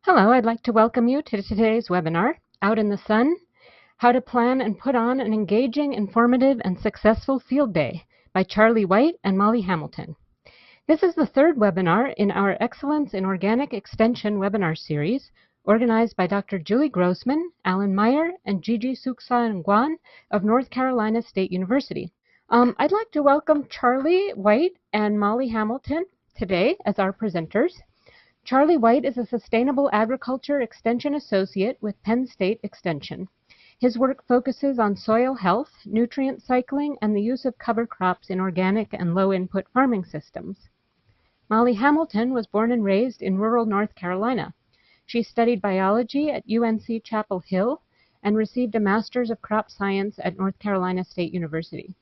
Hello, I'd like to welcome you to today's webinar, Out in the Sun, How to Plan and Put on an Engaging, Informative, and Successful Field Day by Charlie White and Molly Hamilton. This is the third webinar in our Excellence in Organic Extension webinar series, organized by Dr. Julie Grossman, Alan Meyer, and Gigi Suksa-Nguyen of North Carolina State University. I'd like to welcome Charlie White and Molly Hamilton today as our presenters. Charlie White is a Sustainable Agriculture Extension Associate with Penn State Extension. His work focuses on soil health, nutrient cycling, and the use of cover crops in organic and low-input farming systems. Molly Hamilton was born and raised in rural North Carolina. She studied biology at UNC Chapel Hill and received a Master's of Crop Science at North Carolina State University.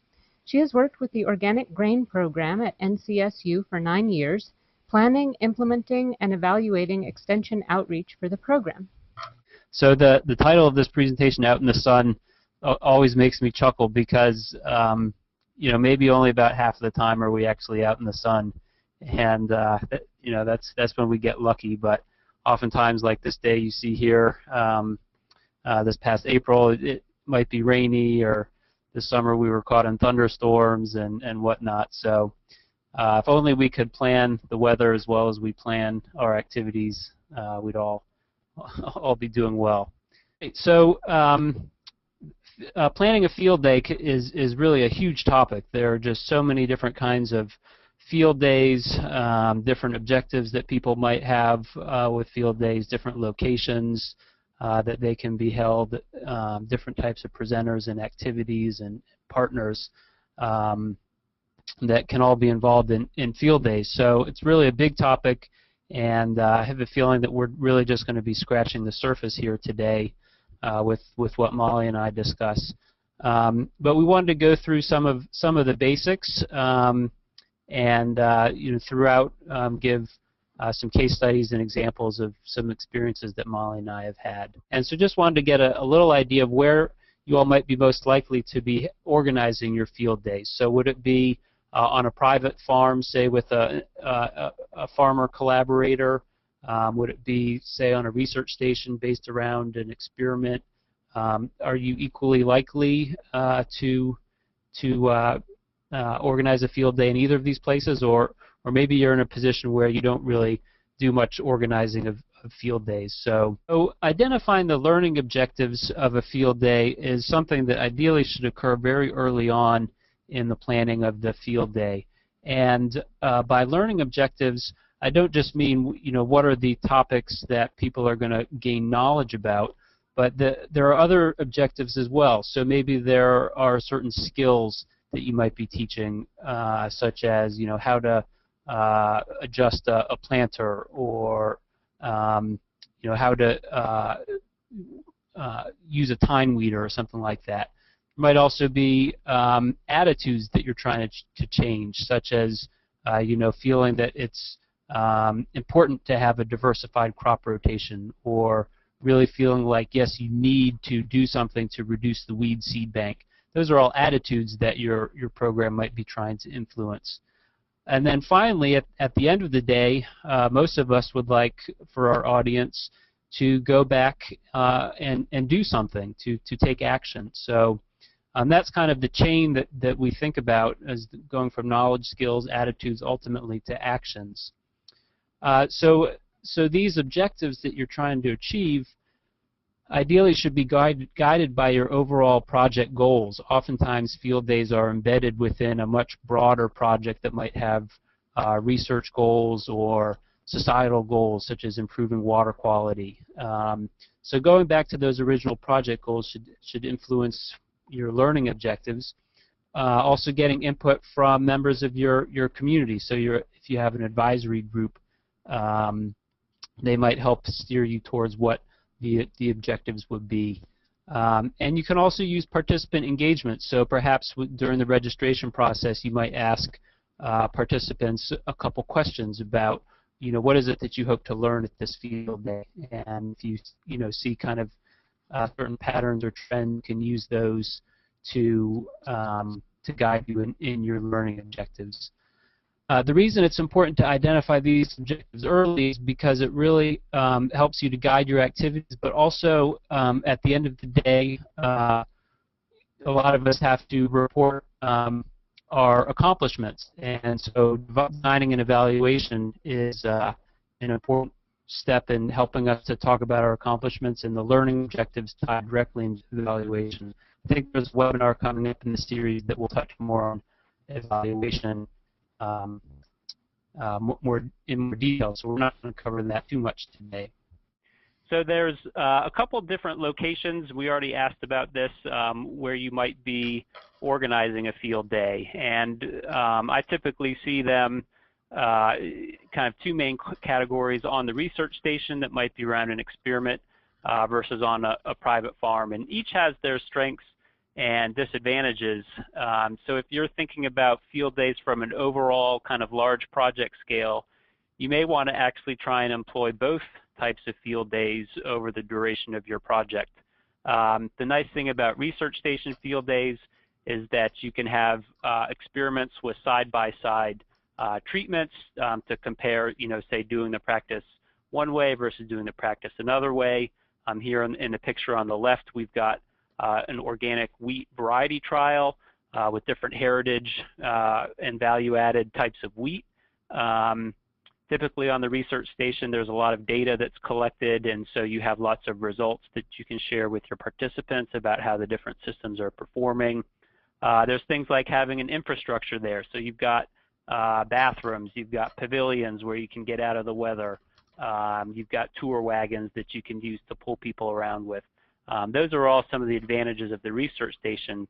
She has worked with the Organic Grain Program at NCSU for 9 years, planning, implementing, and evaluating extension outreach for the program. So the title of this presentation, Out in the Sun, always makes me chuckle because maybe only about half of the time are we actually out in the sun, and that's when we get lucky. But oftentimes, like this day you see here, this past April, it might be rainy, or this summer we were caught in thunderstorms and whatnot. So if only we could plan the weather as well as we plan our activities, we'd all be doing well. So planning a field day is really a huge topic. There are just so many different kinds of field days, different objectives that people might have with field days, different locations that they can be held, different types of presenters and activities and partners that can all be involved in field days. So it's really a big topic, and I have a feeling that we're really just going to be scratching the surface here today with what Molly and I discuss. But we wanted to go through some of the basics, and throughout give some case studies and examples of some experiences that Molly and I have had. And so just wanted to get a little idea of where you all might be most likely to be organizing your field days. So would it be on a private farm, say with a farmer collaborator? Would it be, say, on a research station based around an experiment? Are you equally likely to organize a field day in either of these places, or maybe you're in a position where you don't really do much organizing of field days? So identifying the learning objectives of a field day is something that ideally should occur very early on in the planning of the field day. And by learning objectives, I don't just mean what are the topics that people are going to gain knowledge about, but there are other objectives as well. So maybe there are certain skills that you might be teaching, such as how to adjust a planter, or how to use a tine weeder or something like that. There might also be attitudes that you're trying to change, such as feeling that it's important to have a diversified crop rotation, or really feeling like, yes, you need to do something to reduce the weed seed bank. Those are all attitudes that your program might be trying to influence. And then finally, at the end of the day, most of us would like for our audience to go back and do something, to take action. So that's kind of the chain that we think about as going from knowledge, skills, attitudes, ultimately to actions. So these objectives that you're trying to achieve ideally should be guided by your overall project goals. Oftentimes field days are embedded within a much broader project that might have research goals or societal goals, such as improving water quality. So going back to those original project goals should influence your learning objectives. Also getting input from members of your community. So if you have an advisory group, they might help steer you towards what the objectives would be. And you can also use participant engagement. So perhaps during the registration process, you might ask participants a couple questions about, what is it that you hope to learn at this field day? And if you see kind of certain patterns or trends, you can use those to guide you in your learning objectives. The reason it's important to identify these objectives early is because it really helps you to guide your activities, but also at the end of the day, a lot of us have to report our accomplishments, and so designing an evaluation is an important step in helping us to talk about our accomplishments and the learning objectives tied directly into the evaluation. I think there's a webinar coming up in the series that will touch more on evaluation in more detail, so we're not going to cover that too much today. So there's a couple different locations. We already asked about this, where you might be organizing a field day, and I typically see them kind of two main categories: on the research station that might be around an experiment versus on a private farm, and each has their strengths and disadvantages. So if you're thinking about field days from an overall kind of large project scale, you may want to actually try and employ both types of field days over the duration of your project. The nice thing about research station field days is that you can have experiments with side-by-side treatments to compare, say doing the practice one way versus doing the practice another way. Here in the picture on the left, we've got an organic wheat variety trial with different heritage and value-added types of wheat. Typically on the research station, there's a lot of data that's collected, and so you have lots of results that you can share with your participants about how the different systems are performing. There's things like having an infrastructure there. So you've got bathrooms, you've got pavilions where you can get out of the weather, you've got tour wagons that you can use to pull people around with. Those are all some of the advantages of the research station.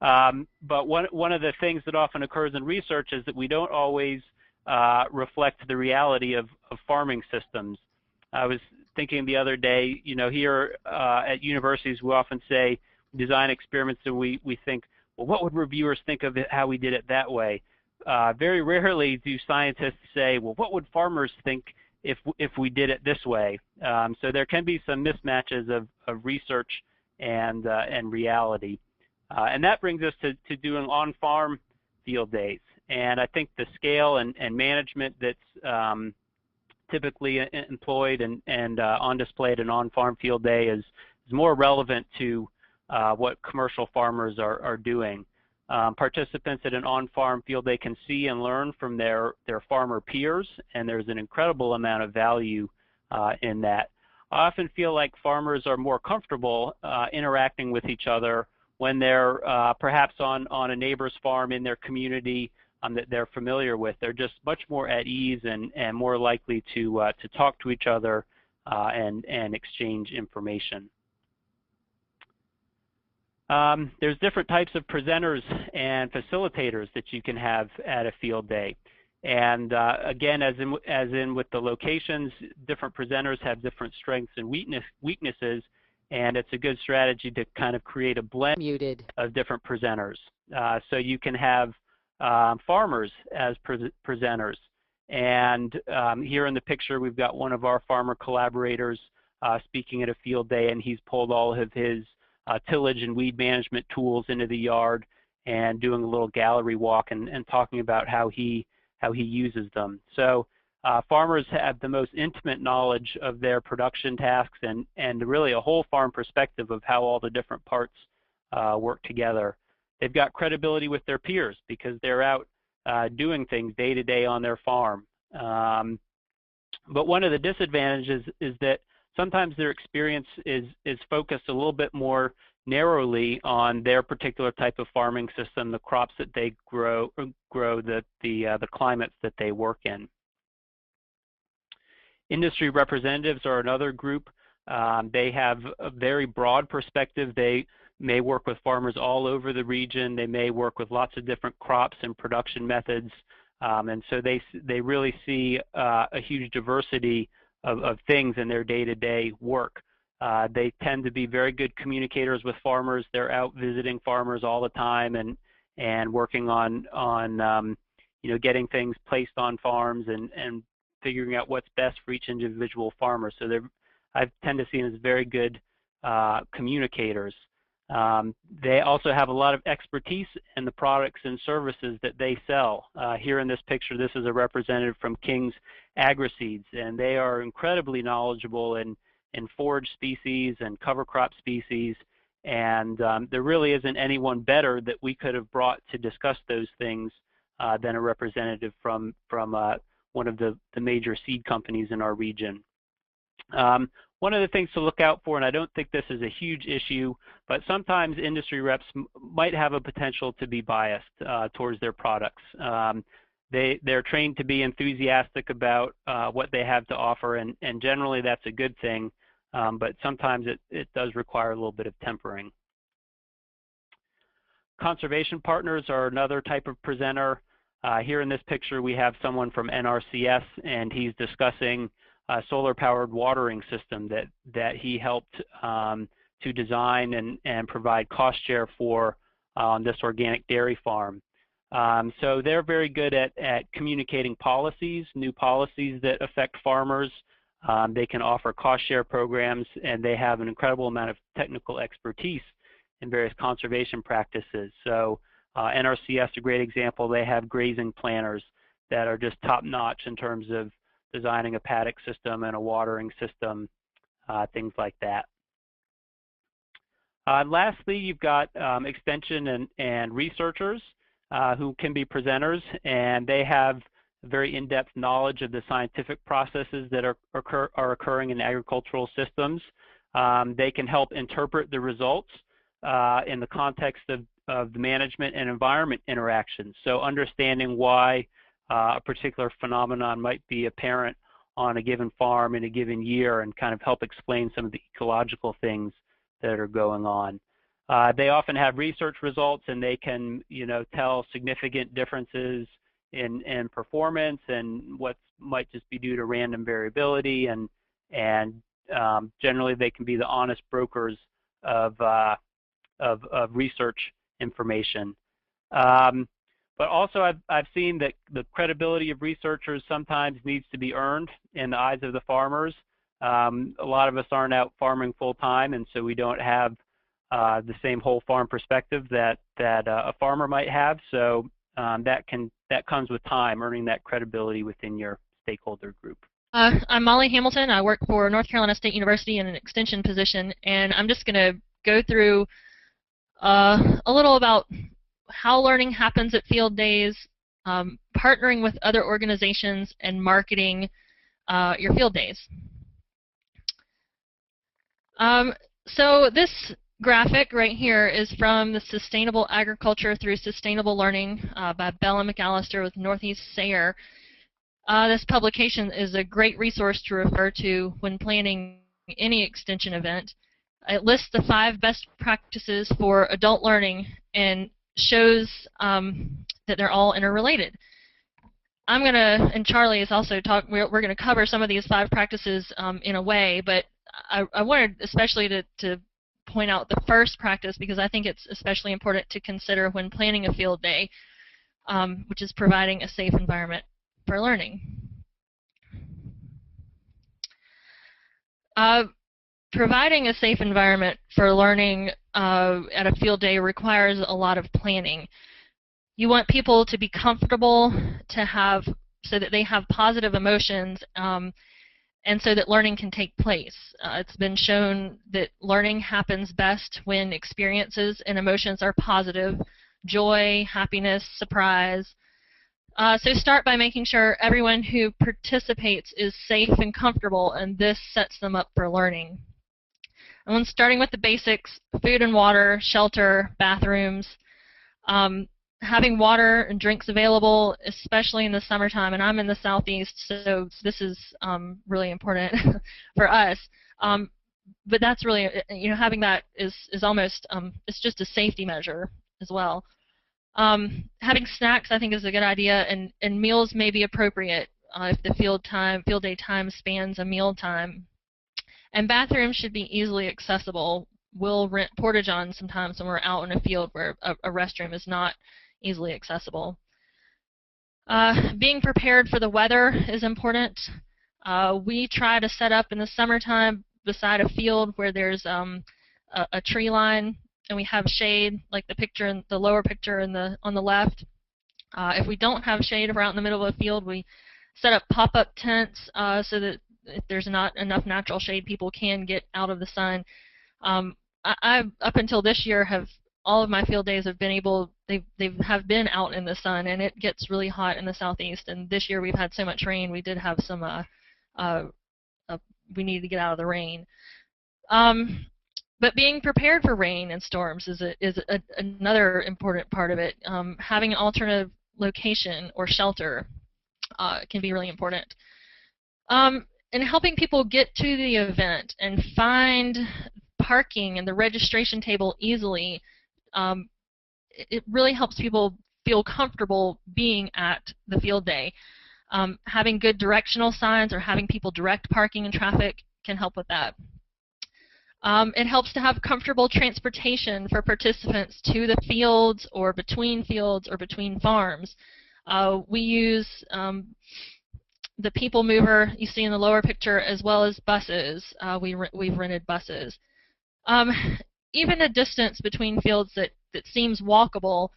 But one of the things that often occurs in research is that we don't always reflect the reality of farming systems. I was thinking the other day, here at universities we often say design experiments and we think, well, what would reviewers think of it, how we did it that way? Very rarely do scientists say, well, what would farmers think if we did it this way? So there can be some mismatches of research and reality. And that brings us to doing on-farm field days. And I think the scale and management that's typically employed and on display at an on-farm field day is more relevant to what commercial farmers are doing. Participants at an on-farm field day can see and learn from their farmer peers, and there's an incredible amount of value in that. I often feel like farmers are more comfortable interacting with each other when they're perhaps on a neighbor's farm in their community that they're familiar with. They're just much more at ease and more likely to talk to each other and exchange information. There's different types of presenters and facilitators that you can have at a field day. And again, as in with the locations, different presenters have different strengths and weaknesses, and it's a good strategy to kind of create a blend of different presenters. So you can have farmers as presenters. And here in the picture, we've got one of our farmer collaborators speaking at a field day, and he's pulled all of his tillage and weed management tools into the yard and doing a little gallery walk and talking about how he uses them. So farmers have the most intimate knowledge of their production tasks and really a whole farm perspective of how all the different parts work together. They've got credibility with their peers because they're out doing things day to day on their farm. But one of the disadvantages is that sometimes their experience is focused a little bit more narrowly on their particular type of farming system, the crops that they grow, the climates that they work in. Industry representatives are another group. They have a very broad perspective. They may work with farmers all over the region. They may work with lots of different crops and production methods. And so they really see a huge diversity of things in their day-to-day work. They tend to be very good communicators with farmers. They're out visiting farmers all the time and working on getting things placed on farms and figuring out what's best for each individual farmer. So I tend to see them as very good communicators. They also have a lot of expertise in the products and services that they sell. Here in this picture, this is a representative from King's Agri-Seeds, and they are incredibly knowledgeable in forage species and cover crop species, and there really isn't anyone better that we could have brought to discuss those things than a representative from one of the major seed companies in our region. One of the things to look out for, and I don't think this is a huge issue, but sometimes industry reps might have a potential to be biased towards their products. They're trained to be enthusiastic about what they have to offer, and generally that's a good thing, but sometimes it does require a little bit of tempering. Conservation partners are another type of presenter. Here in this picture we have someone from NRCS, and he's discussing a solar-powered watering system that he helped to design and provide cost share for this organic dairy farm. So they're very good at communicating policies, new policies that affect farmers. They can offer cost share programs, and they have an incredible amount of technical expertise in various conservation practices. So NRCS, a great example, they have grazing planners that are just top-notch in terms of designing a paddock system and a watering system, things like that. Lastly, you've got extension and researchers who can be presenters, and they have very in-depth knowledge of the scientific processes that are occurring in agricultural systems. They can help interpret the results in the context of the management and environment interactions. So understanding why a particular phenomenon might be apparent on a given farm in a given year, and kind of help explain some of the ecological things that are going on. They often have research results, and they can, tell significant differences in performance and what might just be due to random variability, and generally they can be the honest brokers of research information. But also I've seen that the credibility of researchers sometimes needs to be earned in the eyes of the farmers. A lot of us aren't out farming full time, and so we don't have the same whole farm perspective that a farmer might have. So that comes with time, earning that credibility within your stakeholder group. I'm Molly Hamilton. I work for North Carolina State University in an extension position, and I'm just going to go through a little about how learning happens at field days, partnering with other organizations, and marketing your field days. So this graphic right here is from the Sustainable Agriculture Through Sustainable Learning by Bell and McAllister with Northeast Sayre. This publication is a great resource to refer to when planning any extension event. It lists the 5 best practices for adult learning and shows that they're all interrelated. I'm going to, and Charlie is also talking, we're going to cover some of these 5 practices in a way, but I wanted especially to point out the first practice because I think it's especially important to consider when planning a field day, which is providing a safe environment for learning. Providing a safe environment for learning at a field day requires a lot of planning. You want people to be comfortable, so that they have positive emotions, and so that learning can take place. It's been shown that learning happens best when experiences and emotions are positive: joy, happiness, surprise. So start by making sure everyone who participates is safe and comfortable, and this sets them up for learning. And when starting with the basics: food and water, shelter, bathrooms, having water and drinks available, especially in the summertime, and I'm in the southeast, so this is really important for us. But that's really, having that is almost, it's just a safety measure as well. Having snacks, I think, is a good idea, and meals may be appropriate if the field day time spans a meal time. And bathrooms should be easily accessible. We'll rent porta-johns sometimes when we're out in a field where a restroom is not easily accessible. Being prepared for the weather is important. We try to set up in the summertime beside a field where there's a tree line and we have shade, like the picture in the lower picture in on the left. If we don't have shade, if we're out in the middle of a field, we set up pop-up tents so that if there's not enough natural shade, people can get out of the sun. I've up until this year all of my field days have been have been out in the sun, and it gets really hot in the southeast. And this year we've had so much rain, we did have some we needed to get out of the rain. But being prepared for rain and storms is another important part of it. Having an alternative location or shelter can be really important. And helping people get to the event and find parking and the registration table easily, it really helps people feel comfortable being at the field day. Having good directional signs or having people direct parking and traffic can help with that. It helps to have comfortable transportation for participants to the fields or between farms. We use the people mover you see in the lower picture, as well as buses. We've rented buses. Even a distance between fields that seems walkable,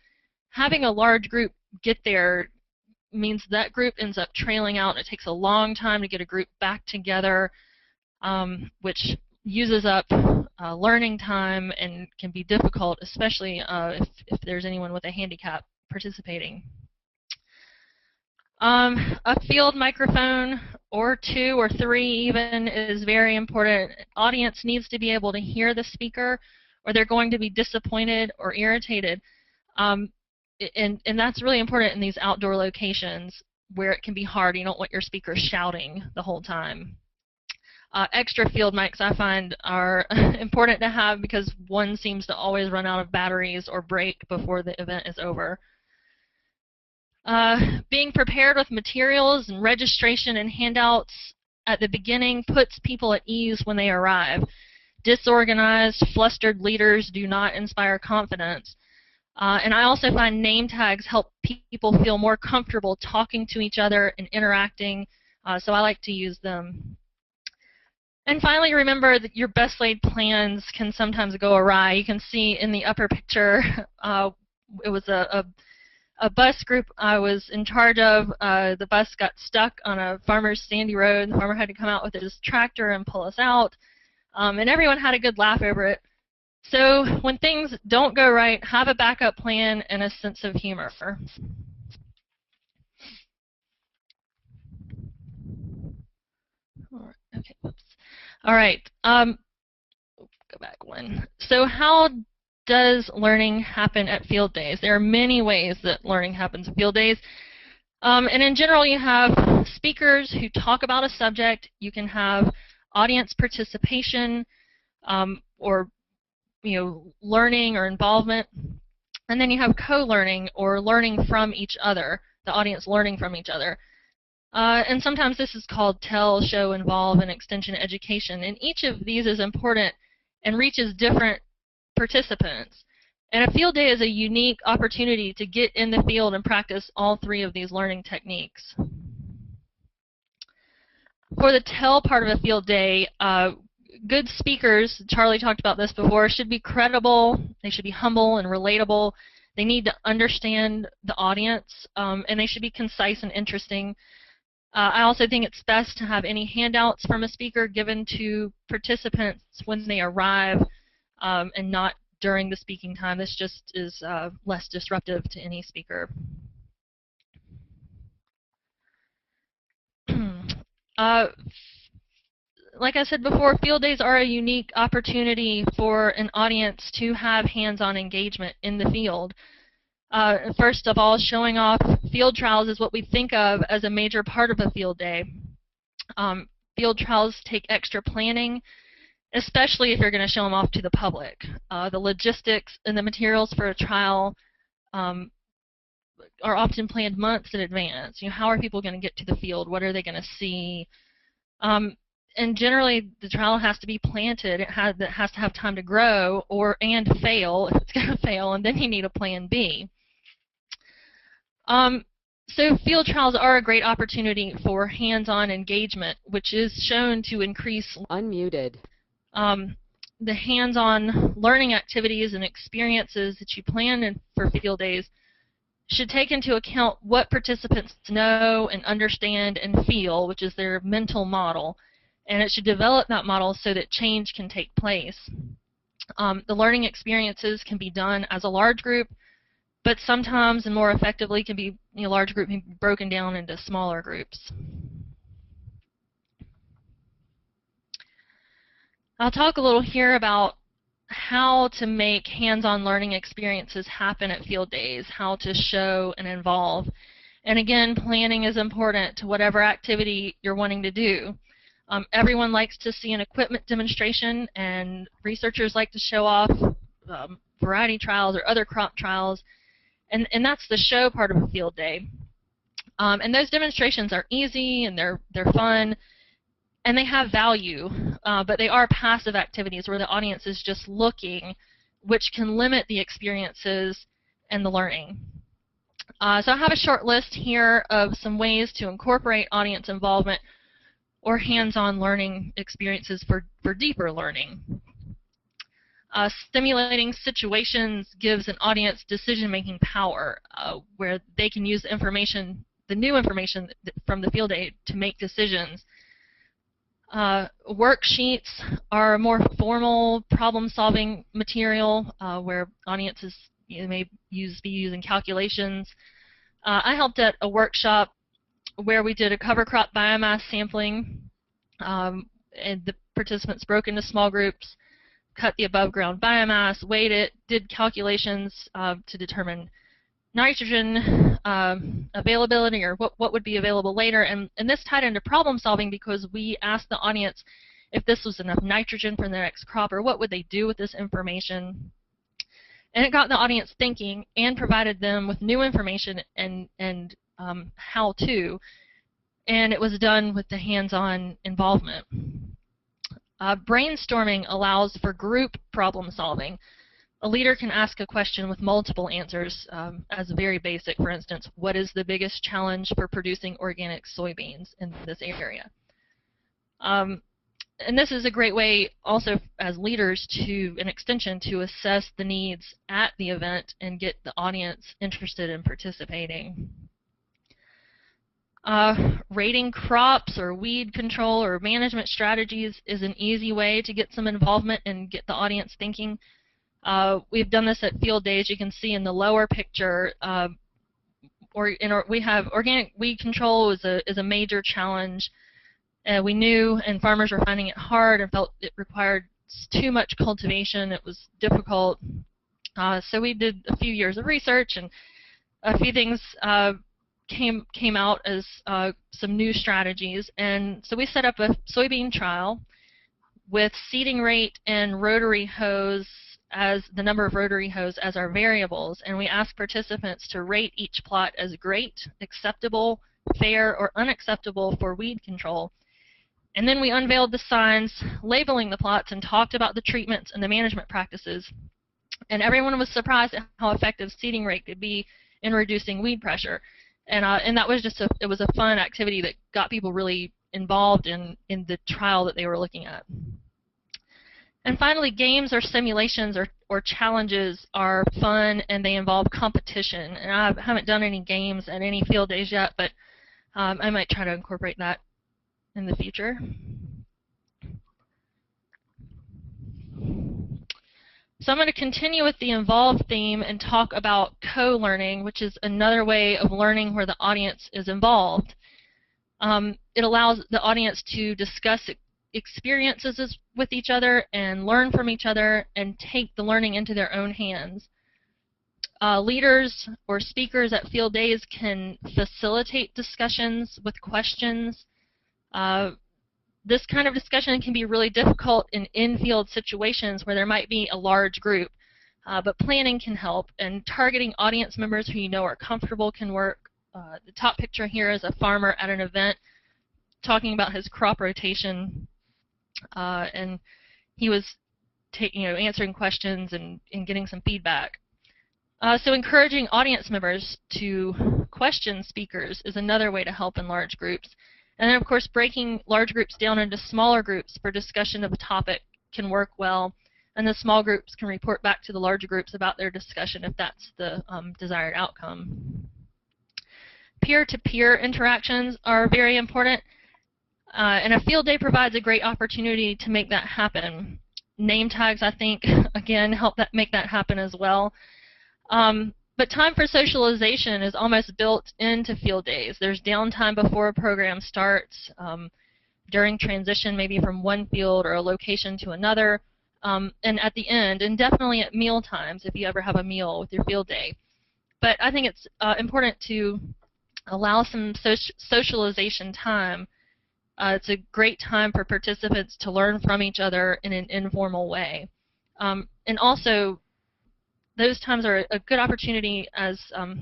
having a large group get there means that group ends up trailing out, and it takes a long time to get a group back together, which uses up learning time and can be difficult, especially if there's anyone with a handicap participating. A field microphone, or 2 or 3 even, is very important. Audience needs to be able to hear the speaker, or they're going to be disappointed or irritated. And that's really important in these outdoor locations where it can be hard. You don't want your speaker shouting the whole time. Extra field mics I find are important to have because one seems to always run out of batteries or break before the event is over. Being prepared with materials and registration and handouts at the beginning puts people at ease when they arrive. Disorganized, flustered leaders do not inspire confidence. And I also find name tags help people feel more comfortable talking to each other and interacting, so I like to use them. And finally, remember that your best laid plans can sometimes go awry. You can see in the upper picture, it was a bus group I was in charge of. The bus got stuck on a farmer's sandy road. The farmer had to come out with his tractor and pull us out. And everyone had a good laugh over it. So when things don't go right, have a backup plan and a sense of humor. Okay, oops. All right, go back one. So how does learning happen at field days? There are many ways that learning happens at field days. And in general, you have speakers who talk about a subject. You can have audience participation or learning or involvement. And then you have co-learning, or learning from each other, the audience learning from each other. And sometimes this is called tell, show, involve, and extension education. And each of these is important and reaches different participants. And a field day is a unique opportunity to get in the field and practice all 3 of these learning techniques. For the tell part of a field day, good speakers, Charlie talked about this before, should be credible, they should be humble and relatable, they need to understand the audience, and they should be concise and interesting. I also think it's best to have any handouts from a speaker given to participants when they arrive, and not during the speaking time. This just is less disruptive to any speaker. Like I said before, field days are a unique opportunity for an audience to have hands-on engagement in the field. First of all, showing off field trials is what we think of as a major part of a field day. Field trials take extra planning, especially if you're going to show them off to the public. The logistics and the materials for a trial are often planned months in advance. How are people going to get to the field? What are they going to see? And generally, the trial has to be planted. It has to have time to grow and fail if it's going to fail, and then you need a plan B. So field trials are a great opportunity for hands-on engagement, which is shown to increase. Unmuted. the hands-on learning activities and experiences that you plan for field days should take into account what participants know and understand and feel, which is their mental model, and it should develop that model so that change can take place. The learning experiences can be done as a large group, but sometimes and more effectively can be, large group can be broken down into smaller groups. I'll talk a little here about how to make hands-on learning experiences happen at field days, how to show and involve. And again, planning is important to whatever activity you're wanting to do. Everyone likes to see an equipment demonstration, and researchers like to show off variety trials or other crop trials, and that's the show part of a field day. And those demonstrations are easy and they're fun, and they have value, but they are passive activities where the audience is just looking, which can limit the experiences and the learning. So I have a short list here of some ways to incorporate audience involvement or hands-on learning experiences for deeper learning. Stimulating situations gives an audience decision-making power, where they can use the new information from the field day to make decisions. Worksheets are a more formal problem-solving material where audiences may be using calculations. I helped at a workshop where we did a cover crop biomass sampling, and the participants broke into small groups, cut the above ground biomass, weighed it, did calculations to determine nitrogen availability, or what would be available later, and this tied into problem solving because we asked the audience if this was enough nitrogen for their next crop, or what would they do with this information. And it got the audience thinking and provided them with new information and how to, and it was done with the hands-on involvement. Brainstorming allows for group problem solving. A leader can ask a question with multiple answers, as very basic. For instance, what is the biggest challenge for producing organic soybeans in this area? And this is a great way also as leaders in Extension to assess the needs at the event and get the audience interested in participating. Rating crops or weed control or management strategies is an easy way to get some involvement and get the audience thinking. We've done this at field days. You can see in the lower picture, we have organic weed control is a major challenge. We knew, and farmers were finding it hard and felt it required too much cultivation. It was difficult. So we did a few years of research, and a few things came out as some new strategies. And so we set up a soybean trial with seeding rate and rotary hose as the number of rotary hose as our variables, and we asked participants to rate each plot as great, acceptable, fair, or unacceptable for weed control. And then we unveiled the signs labeling the plots and talked about the treatments and the management practices. And everyone was surprised at how effective seeding rate could be in reducing weed pressure. And that was just it was a fun activity that got people really involved in the trial that they were looking at. And finally, games or simulations or challenges are fun, and they involve competition. And I haven't done any games at any field days yet, but I might try to incorporate that in the future. So I'm going to continue with the involved theme and talk about co-learning, which is another way of learning where the audience is involved. It allows the audience to discuss experiences with each other and learn from each other and take the learning into their own hands. Leaders or speakers at field days can facilitate discussions with questions. This kind of discussion can be really difficult in in-field situations where there might be a large group, but planning can help, and targeting audience members who you know are comfortable can work. The top picture here is a farmer at an event talking about his crop rotation, and he was answering questions and getting some feedback. So encouraging audience members to question speakers is another way to help in large groups. And then, of course, breaking large groups down into smaller groups for discussion of a topic can work well. and the small groups can report back to the larger groups about their discussion if that's the desired outcome. Peer-to-peer interactions are very important, and a field day provides a great opportunity to make that happen. Name tags, I think, again, help make that happen as well. But time for socialization is almost built into field days. There's downtime before a program starts, during transition maybe from one field or a location to another, and at the end, and definitely at meal times if you ever have a meal with your field day. But I think it's important to allow some socialization time. It's a great time for participants to learn from each other in an informal way. And also, those times are a good opportunity as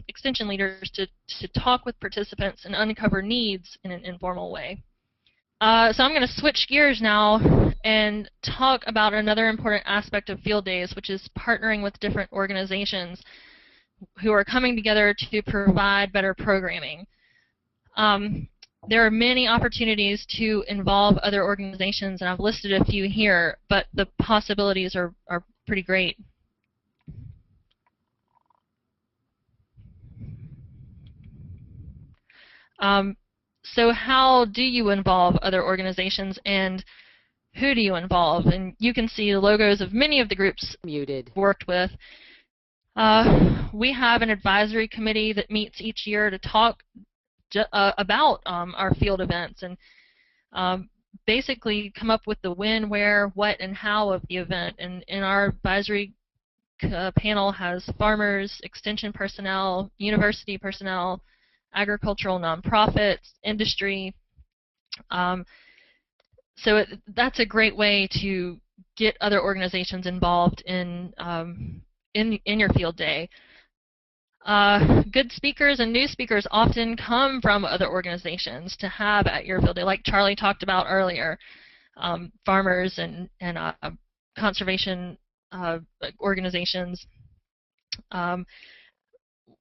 extension leaders to talk with participants and uncover needs in an informal way. So I'm going to switch gears now and talk about another important aspect of field days, which is partnering with different organizations who are coming together to provide better programming. There are many opportunities to involve other organizations, and I've listed a few here, but the possibilities are pretty great. So how do you involve other organizations, and who do you involve? And you can see the logos of many of the groups worked with. We have an advisory committee that meets each year to talk about our field events and basically come up with the when, where, what, and how of the event. And our advisory panel has farmers, extension personnel, university personnel, agricultural nonprofits, industry. So that's a great way to get other organizations involved in your field day. Good speakers and new speakers often come from other organizations to have at your field day, like Charlie talked about earlier. Farmers and conservation organizations.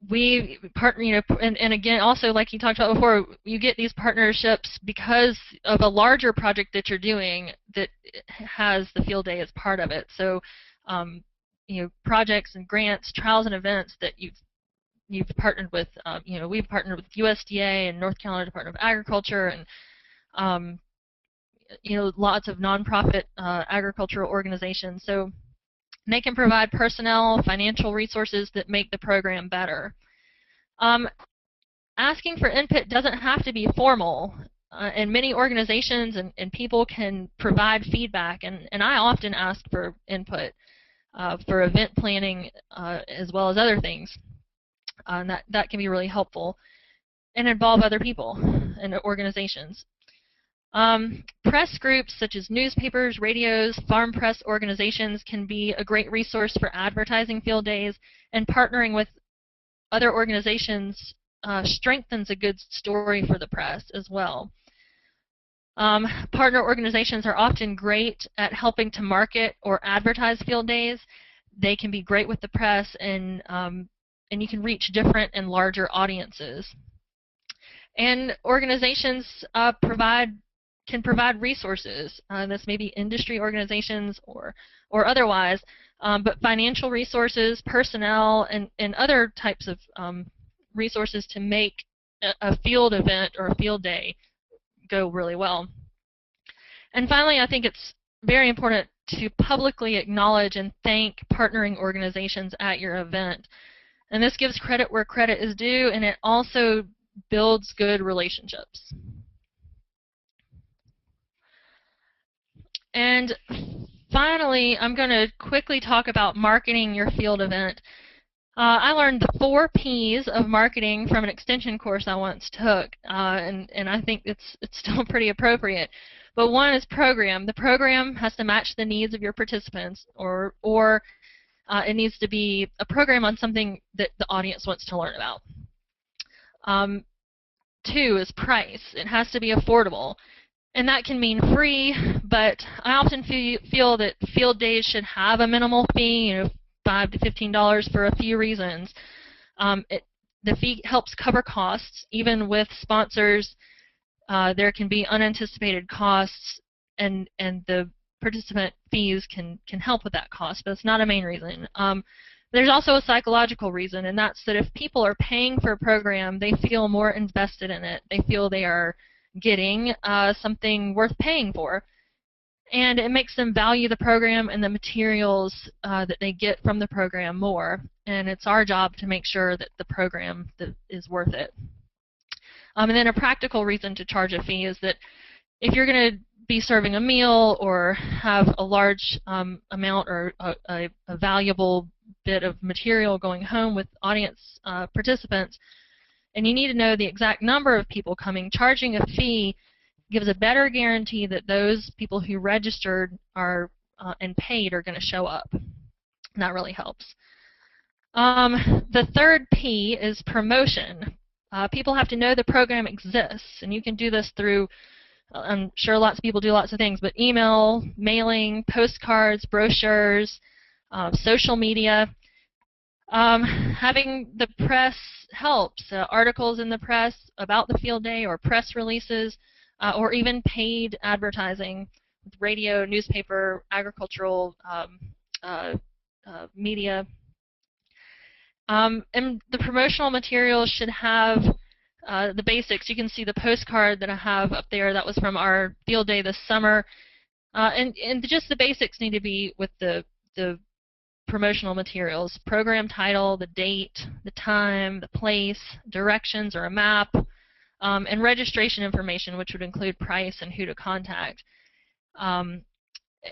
We partner, and again, also like you talked about before, you get these partnerships because of a larger project that you're doing that has the field day as part of it. So, projects and grants, trials and events that you've partnered with. We've partnered with USDA and North Carolina Department of Agriculture, and lots of nonprofit agricultural organizations. So they can provide personnel, financial resources that make the program better. Asking for input doesn't have to be formal, and many organizations and people can provide feedback, and I often ask for input for event planning as well as other things. And that can be really helpful, and involve other people and organizations. Press groups such as newspapers, radios, farm press organizations can be a great resource for advertising field days, and partnering with other organizations strengthens a good story for the press as well. Partner organizations are often great at helping to market or advertise field days. They can be great with the press, and you can reach different and larger audiences. And organizations can provide resources. This may be industry organizations or otherwise, but financial resources, personnel, and other types of resources to make a field event or a field day go really well. And finally, I think it's very important to publicly acknowledge and thank partnering organizations at your event. And this gives credit where credit is due, and it also builds good relationships. And finally, I'm going to quickly talk about marketing your field event. I learned the 4 P's of marketing from an extension course I once took, and I think it's still pretty appropriate. But one is program. The program has to match the needs of your participants, or it needs to be a program on something that the audience wants to learn about. 2 is price. It has to be affordable. And that can mean free, but I often feel that field days should have a minimal fee, $5 to $15 for a few reasons. The fee helps cover costs. Even with sponsors, there can be unanticipated costs, and the participant fees can help with that cost, but it's not a main reason. There's also a psychological reason, and that's that if people are paying for a program, they feel more invested in it. They feel they are getting something worth paying for. And it makes them value the program and the materials that they get from the program more. And it's our job to make sure that the program is worth it. And then a practical reason to charge a fee is that if you're going to be serving a meal or have a large amount or a valuable bit of material going home with audience participants, and you need to know the exact number of people coming, charging a fee gives a better guarantee that those people who registered are and paid are going to show up. And that really helps. The third P is promotion. People have to know the program exists, and you can do this through, I'm sure lots of people do lots of things, but email, mailing, postcards, brochures, social media. Having the press helps. Articles in the press about the field day or press releases, or even paid advertising with radio, newspaper, agricultural media. And the promotional materials should have the basics. You can see the postcard that I have up there. That was from our field day this summer. And just the basics need to be with the promotional materials. Program title, the date, the time, the place, directions or a map, and registration information, which would include price and who to contact. And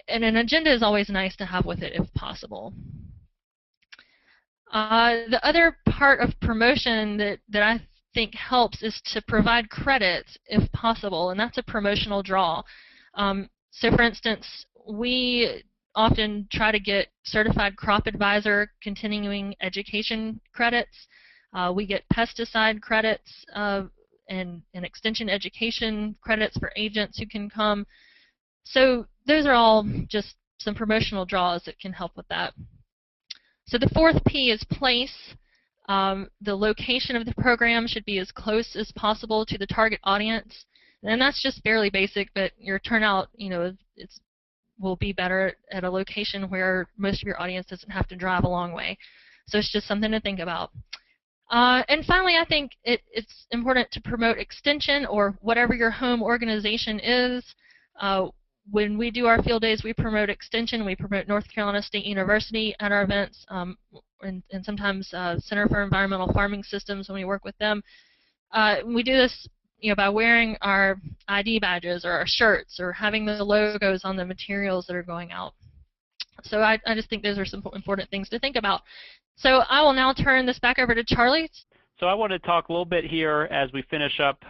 an agenda is always nice to have with it if possible. The other part of promotion that I think helps is to provide credits if possible, and that's a promotional draw. So for instance, we often try to get certified crop advisor continuing education credits. We get pesticide credits and extension education credits for agents who can come. So those are all just some promotional draws that can help with that. So the fourth P is place. The location of the program should be as close as possible to the target audience. And that's just fairly basic, but your turnout, will be better at a location where most of your audience doesn't have to drive a long way. So it's just something to think about. And finally, I think it's important to promote extension or whatever your home organization is. When we do our field days, we promote extension. We promote North Carolina State University at our events, and sometimes Center for Environmental Farming Systems when we work with them. We do this by wearing our ID badges or our shirts or having the logos on the materials that are going out. So I just think those are some important things to think about. So I will now turn this back over to Charlie. So I want to talk a little bit here as we finish up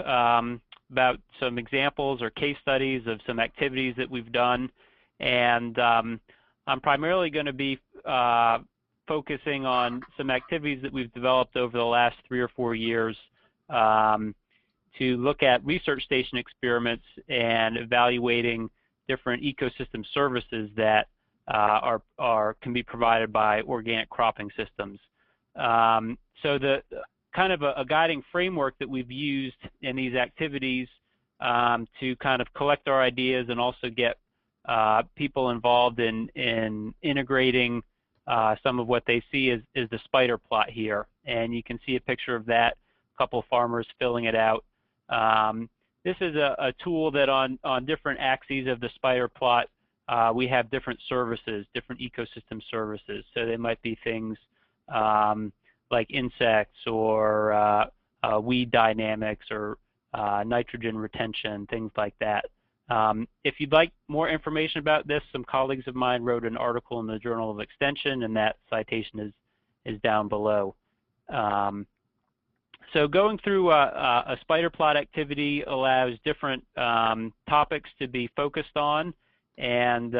about some examples or case studies of some activities that we've done. And I'm primarily going to be focusing on some activities that we've developed over the last 3 or 4 years to look at research station experiments and evaluating different ecosystem services that can be provided by organic cropping systems. So the kind of a guiding framework that we've used in these activities to kind of collect our ideas and also get people involved in integrating some of what they see is the spider plot here. And you can see a picture of that, a couple of farmers filling it out. This is a tool that on different axes of the spider plot, we have different services, different ecosystem services. So they might be things like insects or weed dynamics or nitrogen retention, things like that. If you'd like more information about this, some colleagues of mine wrote an article in the Journal of Extension, and that citation is down below. So going through a spider plot activity allows different topics to be focused on, and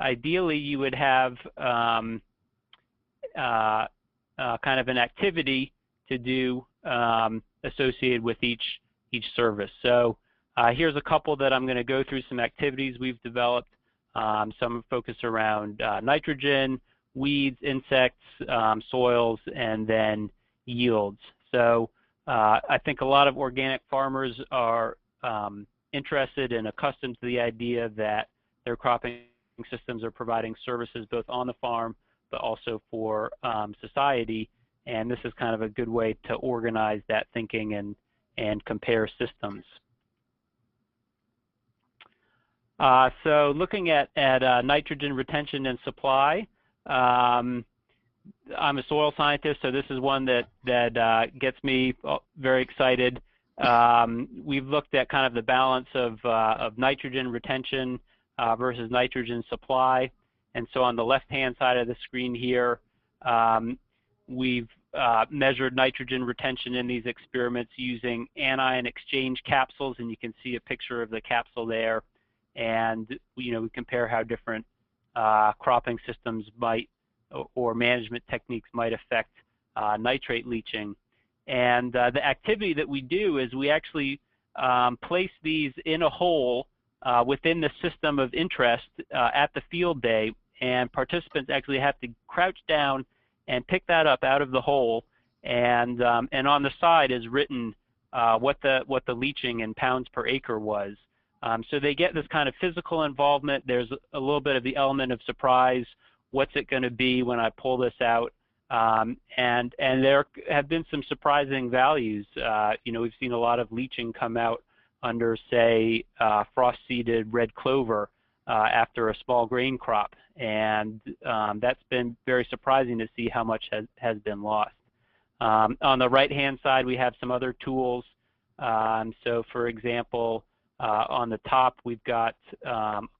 ideally you would have kind of an activity to do associated with each service. So here's a couple that I'm going to go through, some activities we've developed. Some focus around nitrogen, weeds, insects, soils, and then yields. So I think a lot of organic farmers are interested and accustomed to the idea that their cropping systems are providing services both on the farm but also for society, and this is kind of a good way to organize that thinking and compare systems. So looking at nitrogen retention and supply, I'm a soil scientist, so this is one that gets me very excited. We've looked at kind of the balance of nitrogen retention versus nitrogen supply. And so on the left-hand side of the screen here, we've measured nitrogen retention in these experiments using anion exchange capsules, and you can see a picture of the capsule there. And we compare how different cropping systems might or management techniques might affect nitrate leaching. And the activity that we do is we actually place these in a hole within the system of interest at the field day, and participants actually have to crouch down and pick that up out of the hole, and on the side is written what the leaching in pounds per acre was. So they get this kind of physical involvement. There's a little bit of the element of surprise. What's it going to be when I pull this out? And there have been some surprising values. We've seen a lot of leaching come out under, say, frost-seeded red clover after a small grain crop, and that's been very surprising to see how much has been lost. On the right-hand side, we have some other tools. So, for example, on the top, we've got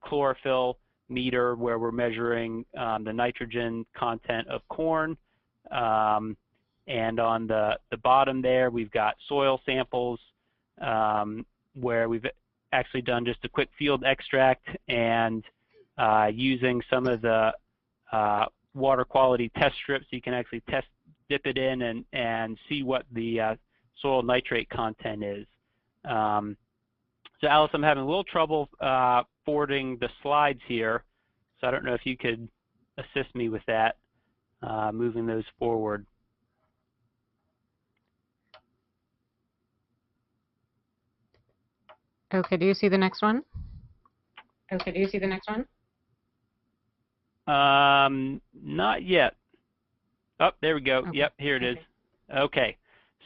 chlorophyll meter where we're measuring the nitrogen content of corn. And on the bottom there, we've got soil samples where we've actually done just a quick field extract and using some of the water quality test strips, you can actually dip it in and see what the soil nitrate content is. So Alice, I'm having a little trouble forwarding the slides here, so I don't know if you could assist me with that, moving those forward. Okay, do you see the next one? Okay, do you see the next one? Not yet. Oh, there we go. Okay. Yep, here it is. Okay.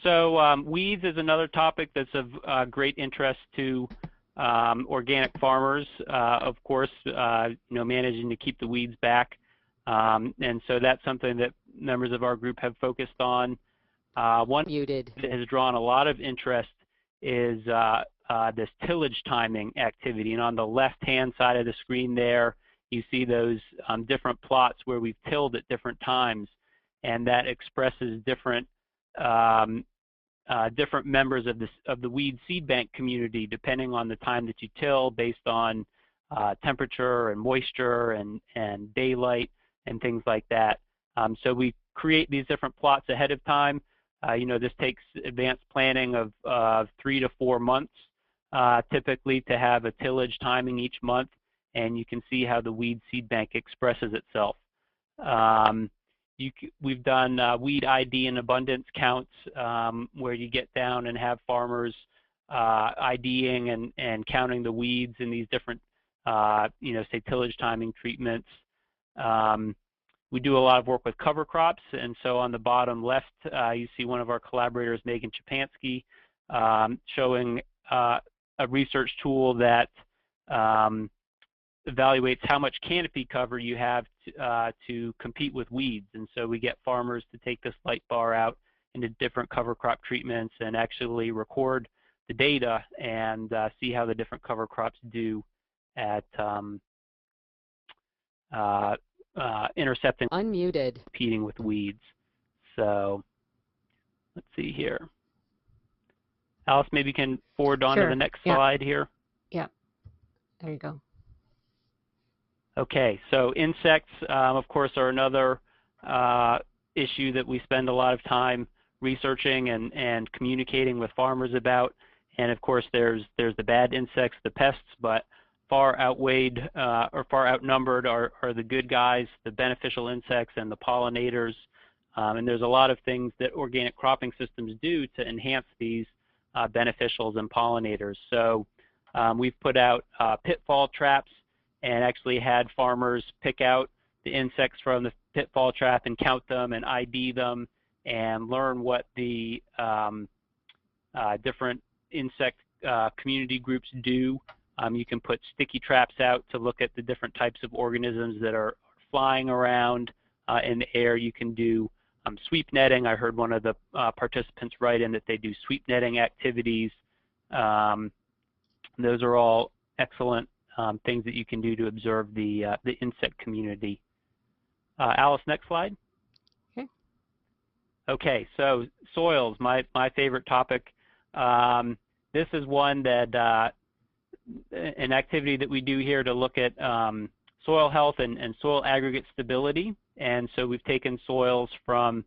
So weeds is another topic that's of great interest to organic farmers. Of course, managing to keep the weeds back, and so that's something that members of our group have focused on. One that has drawn a lot of interest is this tillage timing activity, and on the left-hand side of the screen there, you see those different plots where we've tilled at different times, and that expresses different different members of the weed seed bank community, depending on the time that you till, based on temperature and moisture and daylight and things like that. So we create these different plots ahead of time. This takes advanced planning of 3 to 4 months typically to have a tillage timing each month, and you can see how the weed seed bank expresses itself. We've done weed ID and abundance counts where you get down and have farmers IDing and counting the weeds in these different, say tillage timing treatments. We do a lot of work with cover crops, and so on the bottom left, you see one of our collaborators, Megan Chepansky, showing a research tool that evaluates how much canopy cover you have to compete with weeds. And so we get farmers to take this light bar out into different cover crop treatments and actually record the data and see how the different cover crops do at intercepting, competing with weeds. So let's see here. Alice, maybe you can forward on to the next slide here. Yeah, there you go. Okay, so insects, of course, are another issue that we spend a lot of time researching and communicating with farmers about. And of course, there's the bad insects, the pests, but far outweighed or far outnumbered are the good guys, the beneficial insects and the pollinators. And there's a lot of things that organic cropping systems do to enhance these beneficials and pollinators. So we've put out pitfall traps and actually had farmers pick out the insects from the pitfall trap and count them and ID them and learn what the different insect community groups do. You can put sticky traps out to look at the different types of organisms that are flying around in the air. You can do sweep netting. I heard one of the participants write in that they do sweep netting activities. Those are all excellent things that you can do to observe the insect community. Alice, next slide. Okay. Okay, so soils, my favorite topic. This is one that an activity that we do here to look at soil health and soil aggregate stability. And so we've taken soils from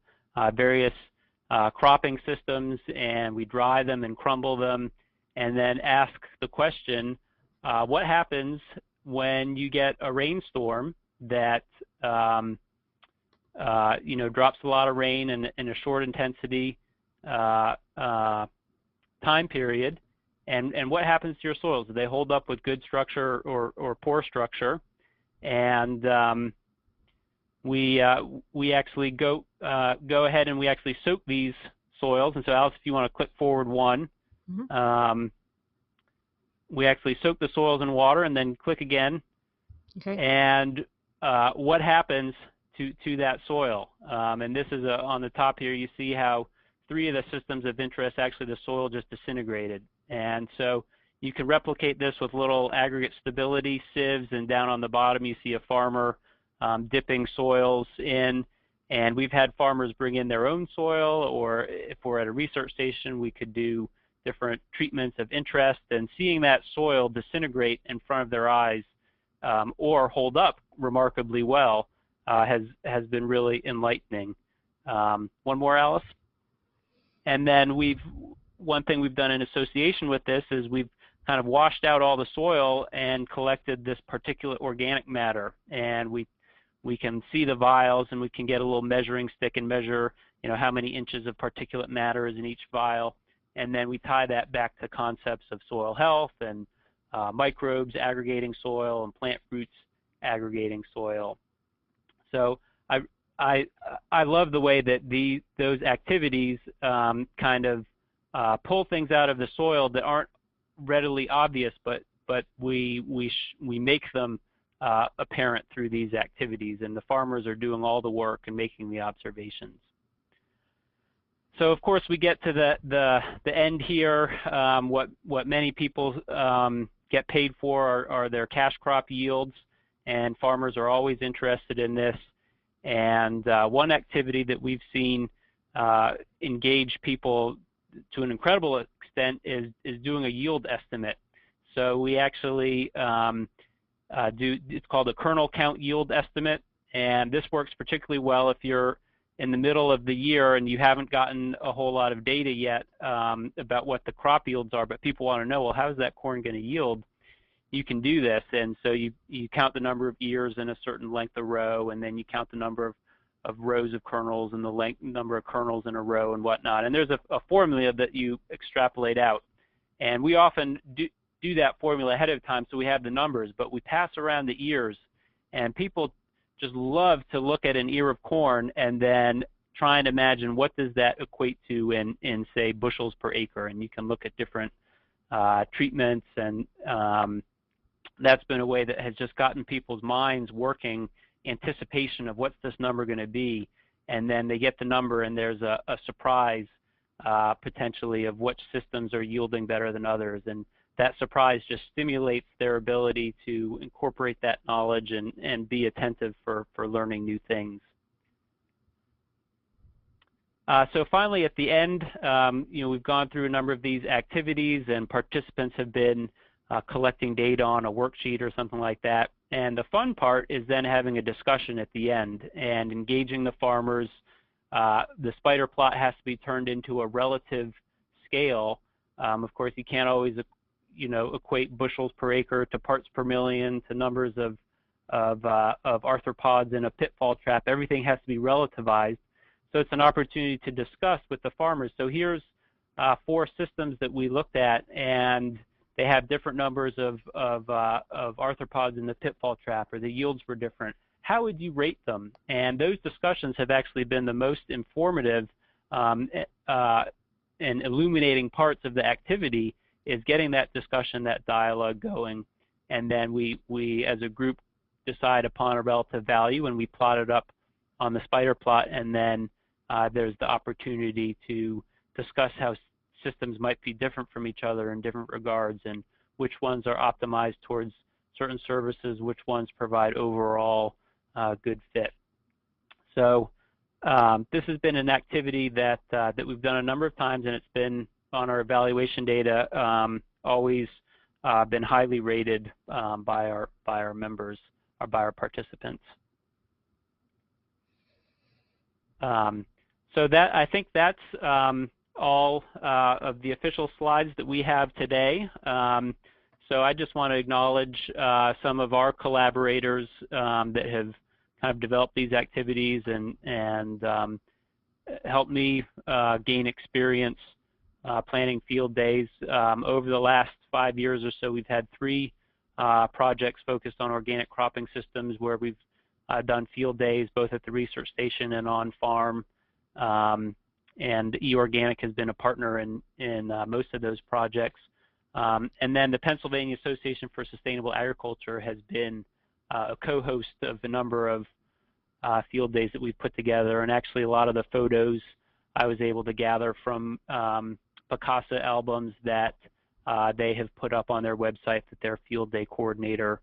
various cropping systems, and we dry them and crumble them, and then ask the question, what happens when you get a rainstorm that drops a lot of rain in a short intensity time period, and what happens to your soils? Do they hold up with good structure or poor structure? And we actually go ahead and we actually soak these soils. And so, Alice, if you want to click forward one, we actually soak the soils in water and then click again. Okay. And what happens to that soil? And this is on the top here. You see how 3 of the systems of interest, actually the soil just disintegrated. And so you can replicate this with little aggregate stability sieves, and down on the bottom you see a farmer dipping soils in, and we've had farmers bring in their own soil, or if we're at a research station we could do different treatments of interest, and seeing that soil disintegrate in front of their eyes or hold up remarkably well has been really enlightening. One more, Alice? And then one thing we've done in association with this is we've kind of washed out all the soil and collected this particulate organic matter, and we can see the vials, and we can get a little measuring stick and measure how many inches of particulate matter is in each vial, and then we tie that back to concepts of soil health and microbes aggregating soil and plant roots aggregating soil. So I love the way that those activities kind of pull things out of the soil that aren't readily obvious, but we make them apparent through these activities, and the farmers are doing all the work and making the observations. So of course we get to the end here. What many people get paid for are their cash crop yields, and farmers are always interested in this. And one activity that we've seen engage people to an incredible extent is doing a yield estimate. So we actually it's called a kernel count yield estimate, and this works particularly well if you're in the middle of the year and you haven't gotten a whole lot of data yet about what the crop yields are, but people want to know, well, how is that corn going to yield? You can do this, and so you count the number of ears in a certain length of row, and then you count the number of rows of kernels and the number of kernels in a row and whatnot. And there's a formula that you extrapolate out, and we often do that formula ahead of time so we have the numbers, but we pass around the ears, and people just love to look at an ear of corn and then try and imagine what does that equate to in say bushels per acre, and you can look at different treatments, and that's been a way that has just gotten people's minds working, anticipation of what's this number going to be, and then they get the number and there's a surprise potentially of which systems are yielding better than others, and that surprise just stimulates their ability to incorporate that knowledge and be attentive for learning new things. So finally at the end, we've gone through a number of these activities, and participants have been collecting data on a worksheet or something like that. And the fun part is then having a discussion at the end and engaging the farmers. The spider plot has to be turned into a relative scale. Of course, you can't always equate bushels per acre to parts per million to numbers of arthropods in a pitfall trap. Everything has to be relativized. So it's an opportunity to discuss with the farmers. So here's 4 systems that we looked at, and they have different numbers of arthropods in the pitfall trap, or the yields were different. How would you rate them? And those discussions have actually been the most informative and illuminating parts of the activity, is getting that discussion, that dialogue going. And then we as a group decide upon a relative value, and we plot it up on the spider plot, and then there's the opportunity to discuss how systems might be different from each other in different regards, and which ones are optimized towards certain services, which ones provide overall good fit. So this has been an activity that we've done a number of times, and it's been on our evaluation data, always been highly rated by our members, or by our participants. So that, I think that's all of the official slides that we have today. So I just want to acknowledge some of our collaborators that have kind of developed these activities and helped me gain experience planning field days. Over the last 5 years or so, we've had 3 projects focused on organic cropping systems where we've done field days both at the research station and on farm. And eOrganic has been a partner in most of those projects. And then the Pennsylvania Association for Sustainable Agriculture has been a co-host of a number of field days that we've put together. And actually a lot of the photos I was able to gather from Picasa albums that they have put up on their website that their field day coordinator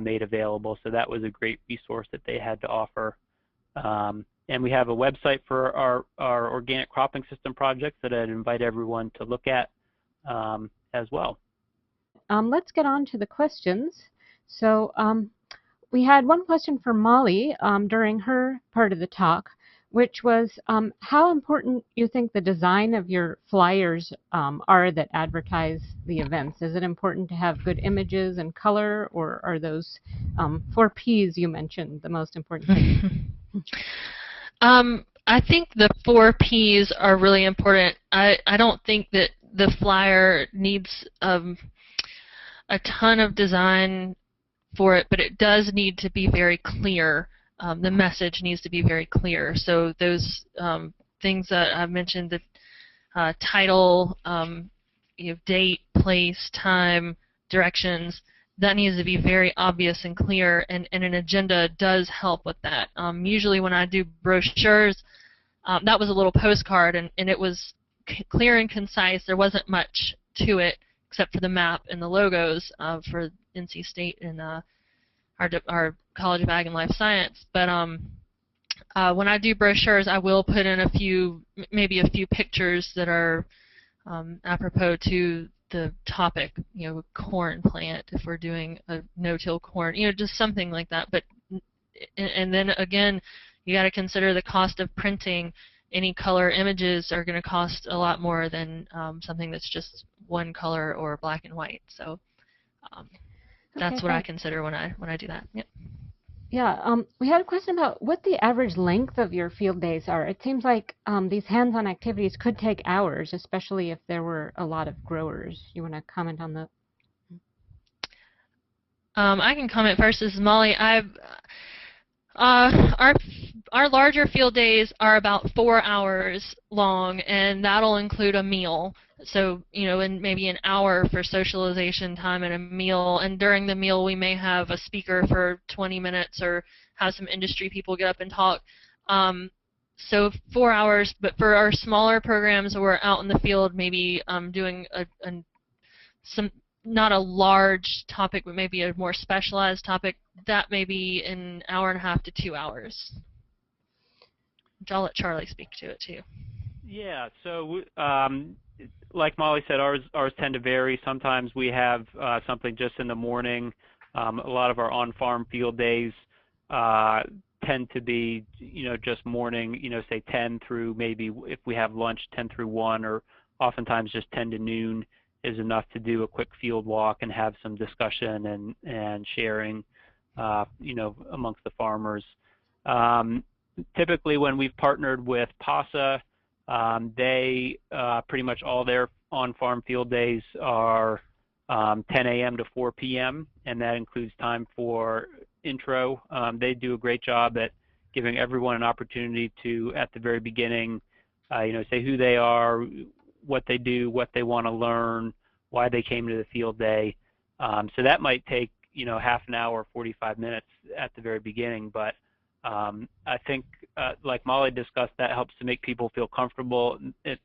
made available. So that was a great resource that they had to offer. And we have a website for our organic cropping system projects that I'd invite everyone to look at as well. Let's get on to the questions. So we had one question from Molly during her part of the talk, which was how important you think the design of your flyers are that advertise the events. Is it important to have good images and color, or are those 4 Ps you mentioned the most important thing? I think the 4 Ps are really important. I don't think that the flyer needs a ton of design for it, but it does need to be very clear. The message needs to be very clear. So those things that I've mentioned, the title, date, place, time, directions, that needs to be very obvious and clear, and an agenda does help with that. Usually when I do brochures, that was a little postcard, and it was clear and concise. There wasn't much to it except for the map and the logos for NC State and our College of Ag and Life Science. But when I do brochures, I will put in maybe a few pictures that are apropos to the topic, corn plant, if we're doing a no-till corn, just something like that. But and then again, you got to consider the cost of printing. Any color images are going to cost a lot more than something that's just one color or black and white. So that's what I consider when I do that. Yep. Yeah, we had a question about what the average length of your field days are. It seems like these hands-on activities could take hours, especially if there were a lot of growers. You want to comment on that? I can comment first. This is Molly. Our larger field days are about 4 hours long, and that'll include a meal. So, and maybe an hour for socialization time and a meal. And during the meal, we may have a speaker for 20 minutes or have some industry people get up and talk. So 4 hours, but for our smaller programs, we're out in the field maybe doing not a large topic, but maybe a more specialized topic. That may be an hour and a half to 2 hours. Which I'll let Charlie speak to it too. Yeah, so like Molly said, ours tend to vary. Sometimes we have something just in the morning. A lot of our on-farm field days tend to be, just morning, say 10 through maybe, if we have lunch, 10 through 1, or oftentimes just 10 to noon is enough to do a quick field walk and have some discussion and sharing, amongst the farmers. Typically, when we've partnered with PASA, they pretty much all their on-farm field days are 10 a.m. to 4 p.m., and that includes time for intro. They do a great job at giving everyone an opportunity to, at the very beginning, say who they are, what they do, what they want to learn, why they came to the field day. So that might take, half an hour, 45 minutes at the very beginning, but I think, like Molly discussed, that helps to make people feel comfortable. It,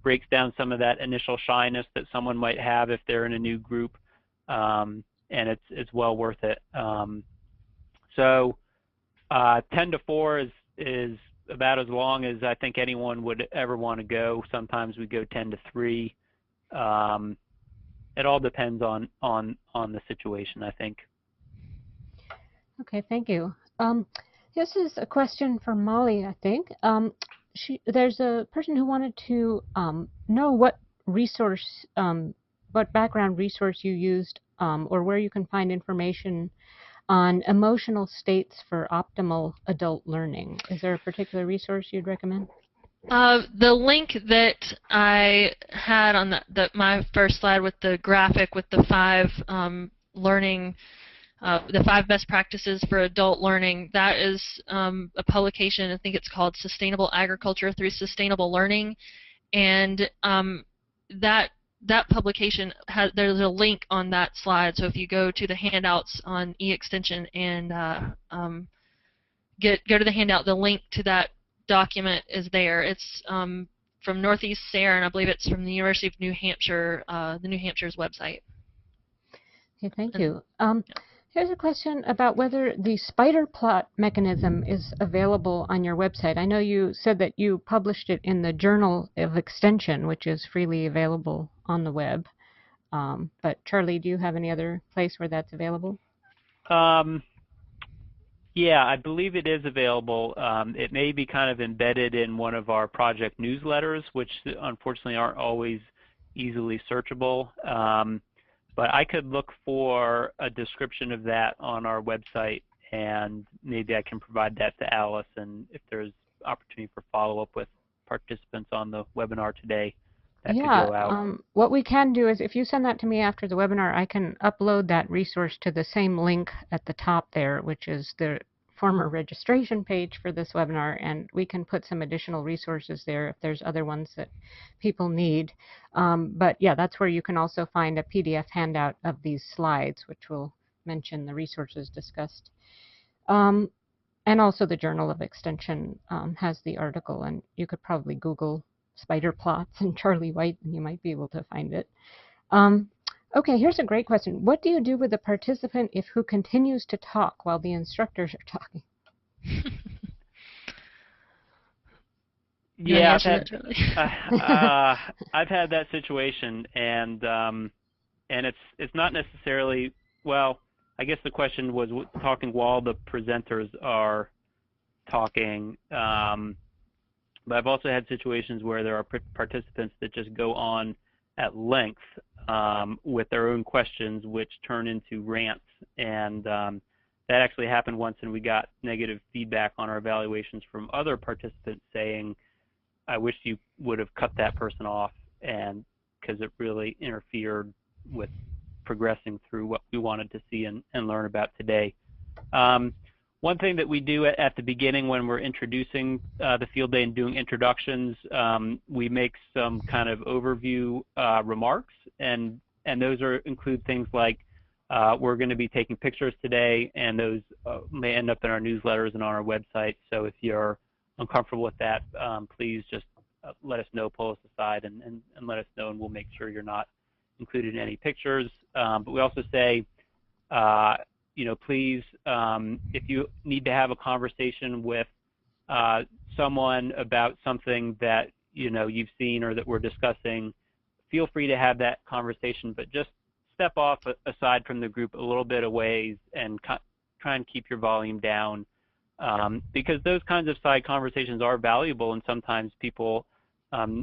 breaks down some of that initial shyness that someone might have if they're in a new group, and it's well worth it. So 10 to 4 is about as long as I think anyone would ever want to go. Sometimes we go 10 to 3. It all depends on the situation, I think. Okay, thank you. This is a question for Molly, I think. There's a person who wanted to know what background resource you used, or where you can find information on emotional states for optimal adult learning. Is there a particular resource you'd recommend? The link that I had on my first slide with the graphic with the 5 the 5 best practices for adult learning, that is a publication. I think it's called Sustainable Agriculture Through Sustainable Learning, and that publication there's a link on that slide. So if you go to the handouts on eExtension and go to the handout, the link to that document is there. It's from Northeast SARE, and I believe it's from the University of New Hampshire, the New Hampshire's website. Okay, thank you. Here's a question about whether the spider plot mechanism is available on your website. I know you said that you published it in the Journal of Extension, which is freely available on the web. But Charlie, do you have any other place where that's available? Yeah, I believe it is available. It may be kind of embedded in one of our project newsletters, which unfortunately aren't always easily searchable. But I could look for a description of that on our website, and maybe I can provide that to Alice, and if there's opportunity for follow-up with participants on the webinar today, that could go out. What we can do is if you send that to me after the webinar, I can upload that resource to the same link at the top there, which is the former registration page for this webinar, and we can put some additional resources there if there's other ones that people need. But yeah, that's where you can also find a PDF handout of these slides, which will mention the resources discussed. And also the Journal of Extension has the article, and you could probably Google spider plots and Charlie White, and you might be able to find it. Okay, here's a great question. What do you do with a participant who continues to talk while the instructors are talking? Yeah, I've had that situation, and it's not necessarily, well, I guess the question was talking while the presenters are talking. But I've also had situations where there are participants that just go on at length with their own questions, which turn into rants. And that actually happened once, and we got negative feedback on our evaluations from other participants saying, I wish you would have cut that person off, and because it really interfered with progressing through what we wanted to see and learn about today. One thing that we do at the beginning when we're introducing the field day and doing introductions, we make some kind of overview remarks, and those include things like we're going to be taking pictures today, and those may end up in our newsletters and on our website. So if you're uncomfortable with that, please just let us know, pull us aside, and let us know, and we'll make sure you're not included in any pictures. But we also say, please, if you need to have a conversation with someone about something that you've seen or that we're discussing, feel free to have that conversation, but just step off aside from the group a little bit away and try and keep your volume down, because those kinds of side conversations are valuable, and sometimes people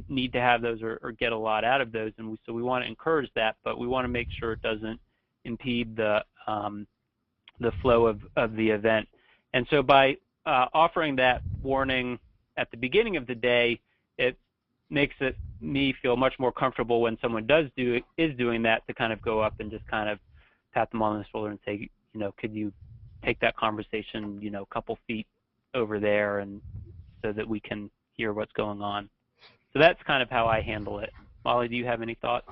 need to have those or get a lot out of those, and so we want to encourage that, but we want to make sure it doesn't impede the flow of the event. And so by offering that warning at the beginning of the day, it makes it me feel much more comfortable when someone is doing that to kind of go up and just kind of pat them on the shoulder and say, you know, could you take that conversation, you know, a couple feet over there, and so that we can hear what's going on. So that's kind of how I handle it. Molly, do you have any thoughts?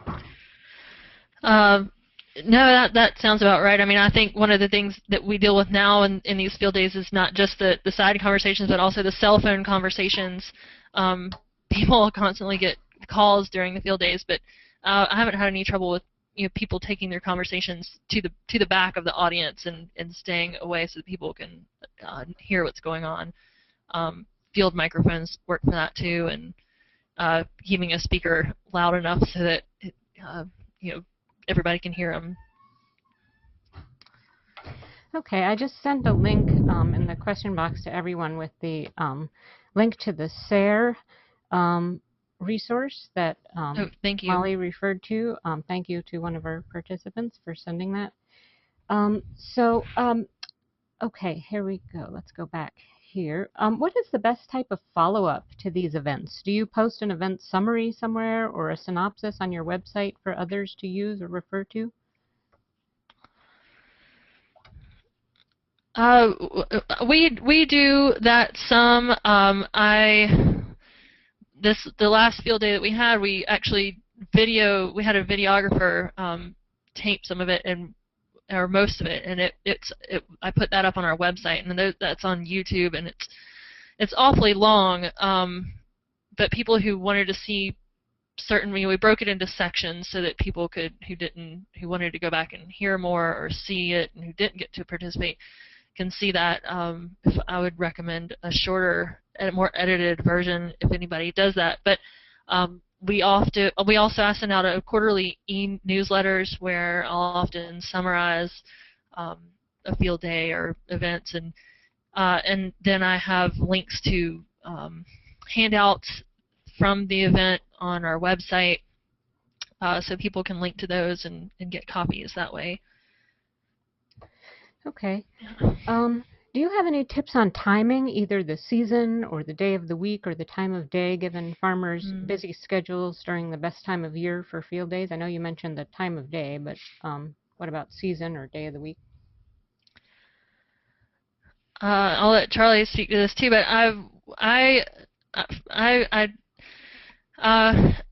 No, that sounds about right. I mean, I think one of the things that we deal with now in these field days is not just the side conversations, but also the cell phone conversations. People constantly get calls during the field days, but I haven't had any trouble with people taking their conversations to the back of the audience and staying away so that people can hear what's going on. Field microphones work for that too, and keeping a speaker loud enough so that everybody can hear them. Okay, I just sent a link in the question box to everyone with the link to the SARE resource that thank you. Molly referred to. Thank you to one of our participants for sending that. Okay, here we go. Let's go back here. What is the best type of follow-up to these events? Do you post an event summary somewhere or a synopsis on your website for others to use or refer to? We do that some. The last field day that we had, we actually had a videographer tape some of it or most of it, and I put that up on our website, and that's on YouTube, and it's awfully long. But people who wanted to see we broke it into sections so that people who wanted to go back and hear more or see it and who didn't get to participate can see that. I would recommend a shorter, more edited version if anybody does that. But we also send out a quarterly e-newsletters where I'll often summarize a field day or events, and then I have links to handouts from the event on our website, so people can link to those and get copies that way. Okay. Do you have any tips on timing, either the season or the day of the week or the time of day, given farmers' busy schedules during the best time of year for field days? I know you mentioned the time of day, but what about season or day of the week? I'll let Charlie speak to this too, but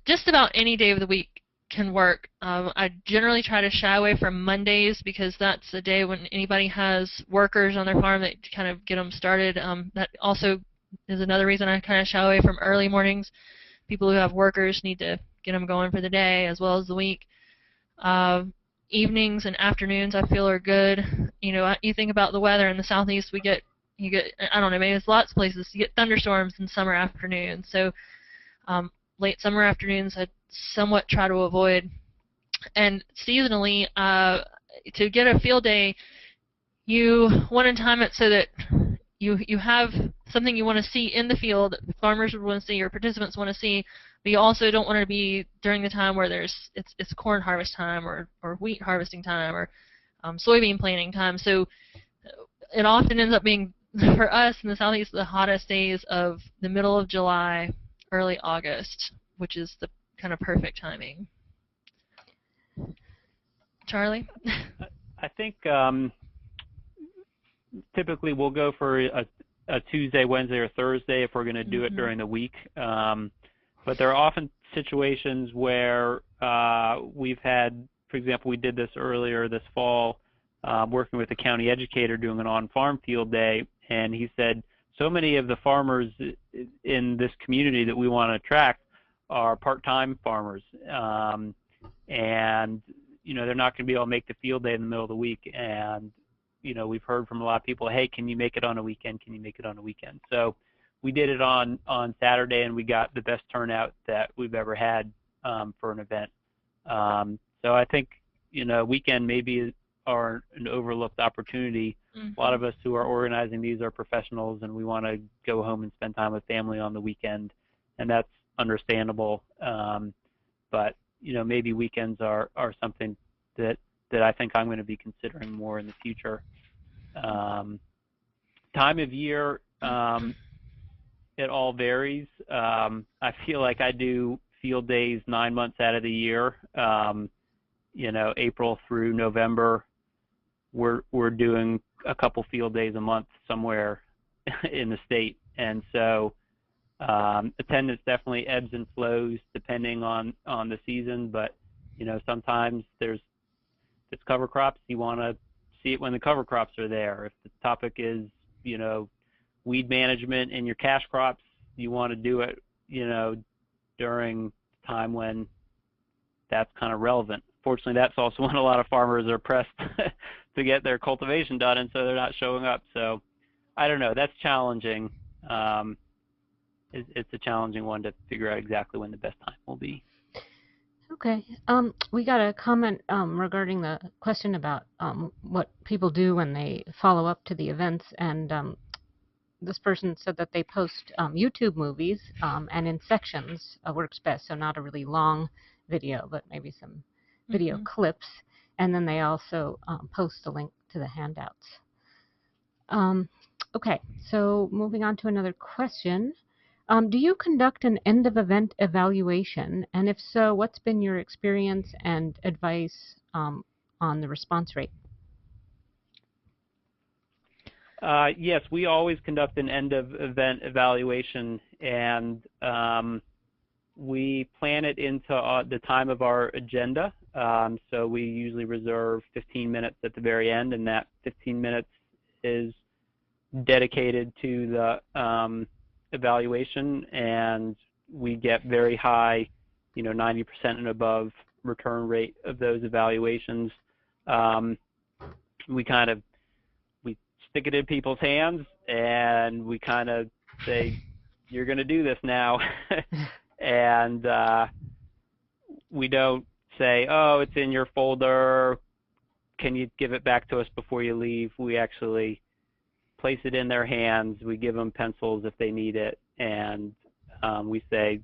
just about any day of the week can work. I generally try to shy away from Mondays because that's the day when anybody has workers on their farm that kind of get them started. That also is another reason I kind of shy away from early mornings. People who have workers need to get them going for the day as well as the week. Evenings and afternoons I feel are good. You think about the weather in the southeast, you get I don't know, maybe it's lots of places you get thunderstorms in summer afternoons. So late summer afternoons I somewhat try to avoid. And seasonally, to get a field day, you want to time it so that you have something you want to see in the field, farmers would want to see, or participants want to see, but you also don't want it to be during the time where it's corn harvest time or wheat harvesting time or soybean planting time. So it often ends up being, for us in the southeast, the hottest days of the middle of July, early August, which is the kind of perfect timing. Charlie? I think typically we'll go for a Tuesday, Wednesday, or Thursday if we're going to do it during the week. But there are often situations where we've had, for example, we did this earlier this fall, working with a county educator doing an on-farm field day, and he said so many of the farmers in this community that we want to attract are part-time farmers, and they're not going to be able to make the field day in the middle of the week. And we've heard from a lot of people, hey, can you make it on a weekend? Can you make it on a weekend? So we did it on Saturday, and we got the best turnout that we've ever had for an event. So I think weekend maybe are an overlooked opportunity. A lot of us who are organizing these are professionals, and we want to go home and spend time with family on the weekend, and that's understandable. But maybe weekends are something that I think I'm going to be considering more in the future. Time of year, it all varies. I feel like I do field days 9 months out of the year. April through November, we're doing a couple field days a month somewhere in the state, and so attendance definitely ebbs and flows depending on the season. But sometimes it's cover crops, you want to see it when the cover crops are there. If the topic is weed management in your cash crops, you want to do it during the time when that's kind of relevant. Fortunately, that's also when a lot of farmers are pressed to get their cultivation done, and so they're not showing up. So I don't know, that's challenging. It's a challenging one to figure out exactly when the best time will be. Okay. We got a comment regarding the question about what people do when they follow up to the events, and this person said that they post YouTube movies, and in sections works best, so not a really long video, but maybe some video clips, and then they also post a link to the handouts. Okay, so moving on to another question. Do you conduct an end-of-event evaluation? And if so, what's been your experience and advice on the response rate? Yes, we always conduct an end-of-event evaluation, and we plan it into the time of our agenda. So we usually reserve 15 minutes at the very end, and that 15 minutes is dedicated to the evaluation, and we get very high, 90% and above return rate of those evaluations. We stick it in people's hands, and we kind of say, you're going to do this now. And we don't say, oh, it's in your folder, can you give it back to us before you leave? We actually place it in their hands. We give them pencils if they need it, and we say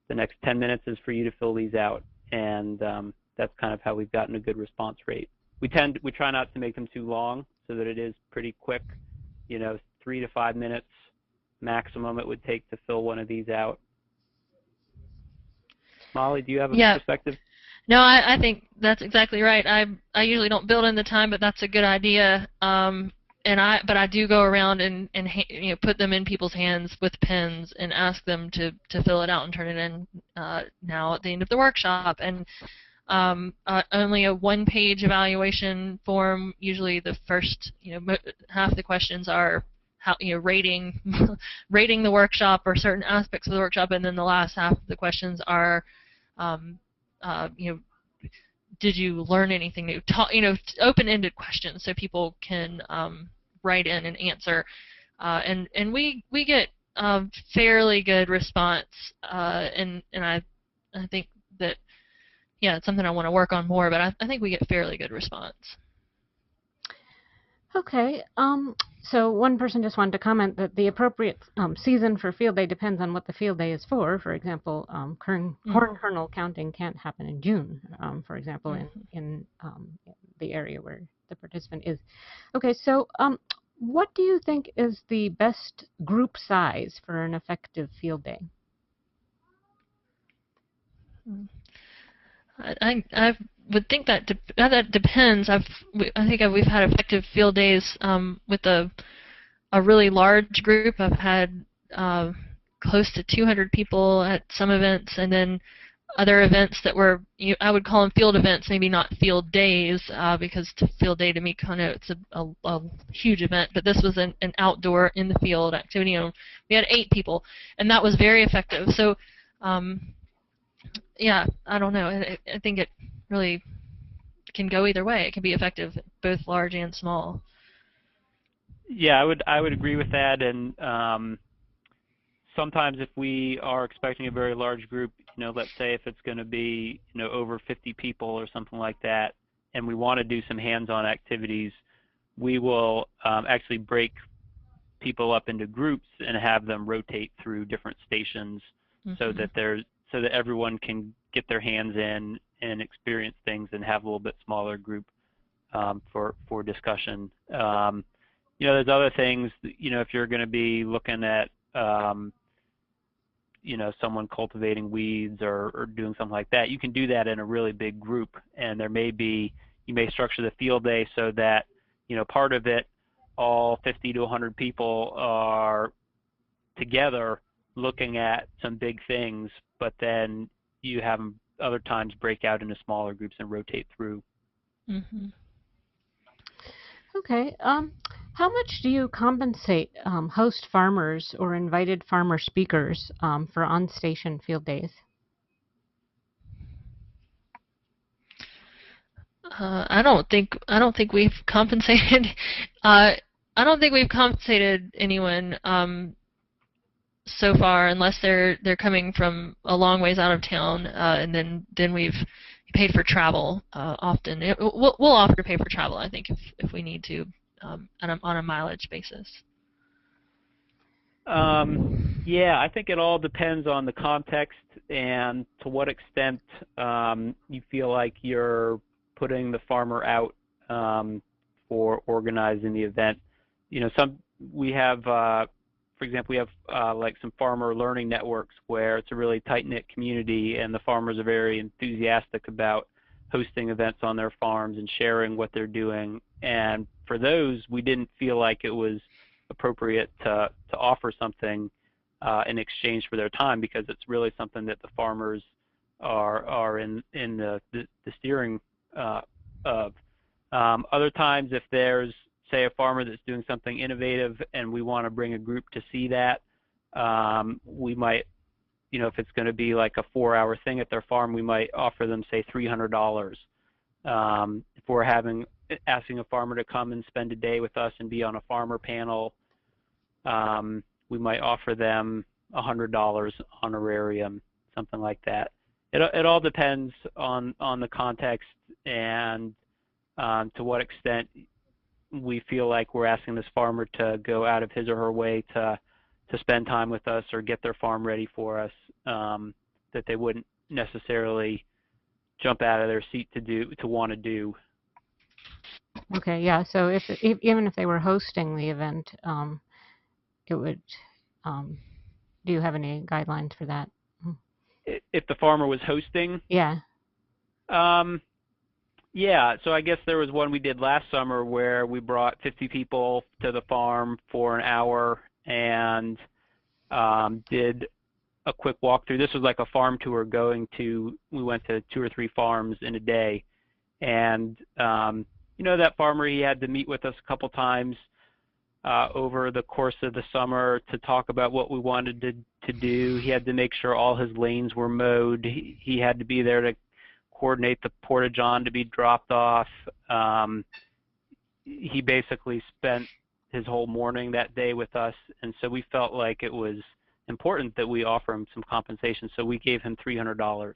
the next 10 minutes is for you to fill these out, and that's kind of how we've gotten a good response rate. We try not to make them too long so that it is pretty quick, 3 to 5 minutes maximum it would take to fill one of these out. Molly, do you have a perspective? No, I think that's exactly right. I usually don't build in the time, but that's a good idea. But I do go around and put them in people's hands with pens and ask them to fill it out and turn it in now at the end of the workshop. And only a one-page evaluation form. Usually, the first half the questions are rating rating the workshop or certain aspects of the workshop, and then the last half of the questions are did you learn anything new? Open-ended questions so people can write in and answer, and we get fairly good response, and I think that it's something I want to work on more, but I think we get fairly good response. Okay. So one person just wanted to comment that the appropriate season for field day depends on what the field day is for. For example, corn kernel counting can't happen in June, for example, in the area where the participant is. Okay, so what do you think is the best group size for an effective field day? I would think that depends. I think we've had effective field days with a really large group. I've had close to 200 people at some events, and then other events that were I would call them field events, maybe not field days, because field day to me it's a huge event. But this was an outdoor in the field activity. We had 8 people, and that was very effective. So. Yeah, I don't know. I think it really can go either way. It can be effective, both large and small. Yeah, I would agree with that. And sometimes if we are expecting a very large group, let's say if it's going to be over 50 people or something like that, and we want to do some hands-on activities, we will actually break people up into groups and have them rotate through different stations so that everyone can get their hands in and experience things and have a little bit smaller group for discussion. There's other things, if you're going to be looking at someone cultivating weeds or doing something like that. You can do that in a really big group, and you may structure the field day so that part of it, all 50 to 100 people are together looking at some big things, but then you have them other times break out into smaller groups and rotate through. Mm-hmm. Okay. How much do you compensate host farmers or invited farmer speakers for on-station field days? I don't think we've compensated. I don't think we've compensated anyone so far, unless they're coming from a long ways out of town, and then we've paid for travel often. We'll offer to pay for travel, I think, if we need to, on a mileage basis. Yeah, I think it all depends on the context and to what extent you feel like you're putting the farmer out for organizing the event. We have, for example, we have like some farmer learning networks where it's a really tight-knit community, and the farmers are very enthusiastic about hosting events on their farms and sharing what they're doing. And for those, we didn't feel like it was appropriate to offer something in exchange for their time, because it's really something that the farmers are in the steering of. Other times, if there's, say, a farmer that's doing something innovative and we want to bring a group to see that, we might, if it's going to be like a 4-hour thing at their farm, we might offer them, say, $300. If we're asking a farmer to come and spend a day with us and be on a farmer panel, we might offer them $100 honorarium, something like that. It all depends on the context and to what extent we feel like we're asking this farmer to go out of his or her way to spend time with us or get their farm ready for us, that they wouldn't necessarily jump out of their seat to want to do. Okay, yeah. So even if they were hosting the event, it would. Do you have any guidelines for that? If the farmer was hosting? Yeah. Yeah. So I guess there was one we did last summer where we brought 50 people to the farm for an hour and did a quick walkthrough. This was like a farm tour we went to 2 or 3 farms in a day. And, that farmer, he had to meet with us a couple times over the course of the summer to talk about what we wanted to do. He had to make sure all his lanes were mowed. He had to be there to coordinate the porta-john to be dropped off. He basically spent his whole morning that day with us, and so we felt like it was important that we offer him some compensation, so we gave him $300.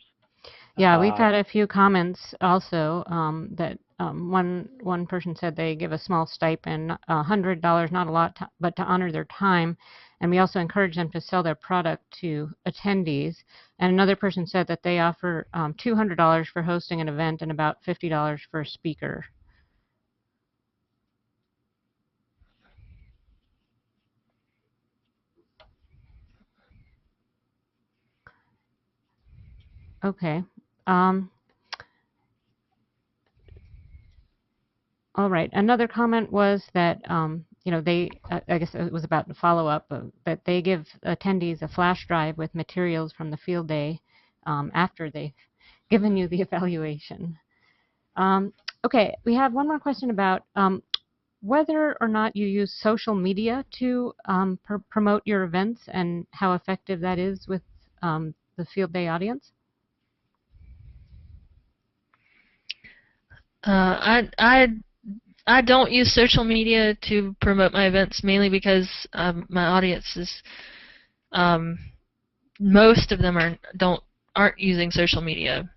Yeah, we've had a few comments also that one person said they give a small stipend, $100, not a lot, but to honor their time, and we also encourage them to sell their product to attendees. And another person said that they offer $200 for hosting an event and about $50 for a speaker. Okay. All right. Another comment was that, I guess it was about the follow-up, that they give attendees a flash drive with materials from the field day after they've given you the evaluation. Okay, we have one more question about whether or not you use social media to promote your events and how effective that is with the field day audience. I don't use social media to promote my events, mainly because my audience is most of them aren't using social media.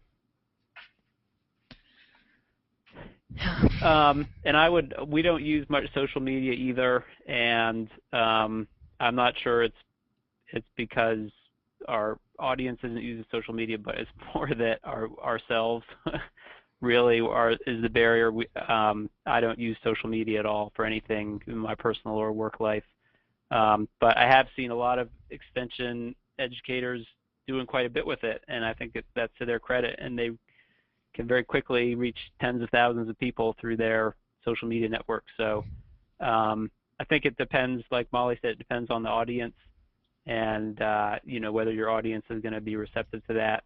And we don't use much social media either, and I'm not sure it's because our audience isn't using social media, but it's more that ourselves really is the barrier. I don't use social media at all for anything in my personal or work life. But I have seen a lot of extension educators doing quite a bit with it, and I think that's to their credit, and they can very quickly reach tens of thousands of people through their social media network. So I think it depends, like Molly said, it depends on the audience and you know, whether your audience is going to be receptive to that.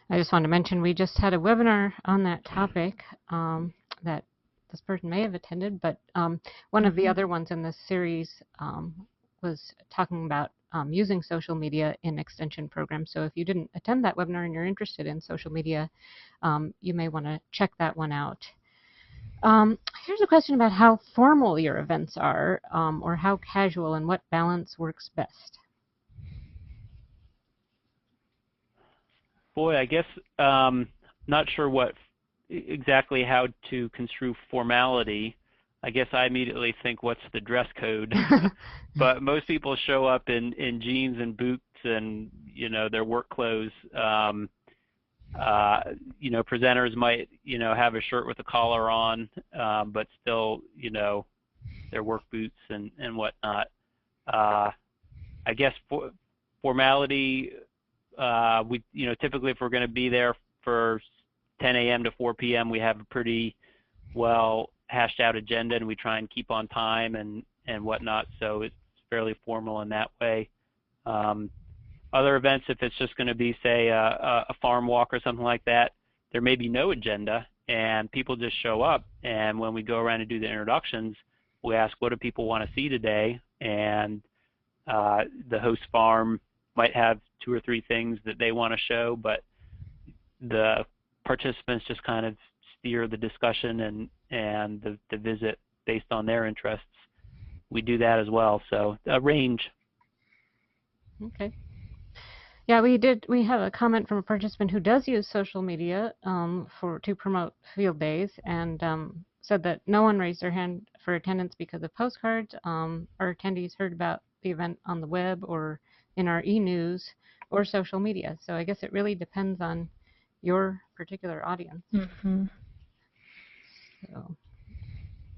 I just wanted to mention we just had a webinar on that topic that this person may have attended, but one of the other ones in this series was talking about using social media in extension programs. So if you didn't attend that webinar and you're interested in social media, you may want to check that one out. Here's a question about how formal your events are, or how casual, and what balance works best. Boy, I guess not sure what exactly how to construe formality. I guess I immediately think, what's the dress code? But most people show up in jeans and boots and, you know, their work clothes. You know, presenters might, you know, have a shirt with a collar on, but still, you know, their work boots and whatnot. I guess formality, we, you know, typically if we're going to be there for 10 a.m. to 4 p.m., we have a pretty well hashed out agenda, and we try and keep on time and whatnot. So it's fairly formal in that way. Other events, if it's just going to be, say, a farm walk or something like that, there may be no agenda, and people just show up. And when we go around and do the introductions, we ask, what do people want to see today? And the host farm might have 2 or 3 things that they want to show, but the participants just kind of steer the discussion and the visit based on their interests. We do that as well, so a range. Okay. Yeah, we have a comment from a participant who does use social media to promote field days, and said that no one raised their hand for attendance because of postcards. Our attendees heard about the event on the web or in our e-news or social media. So I guess it really depends on your particular audience. Mm-hmm. So,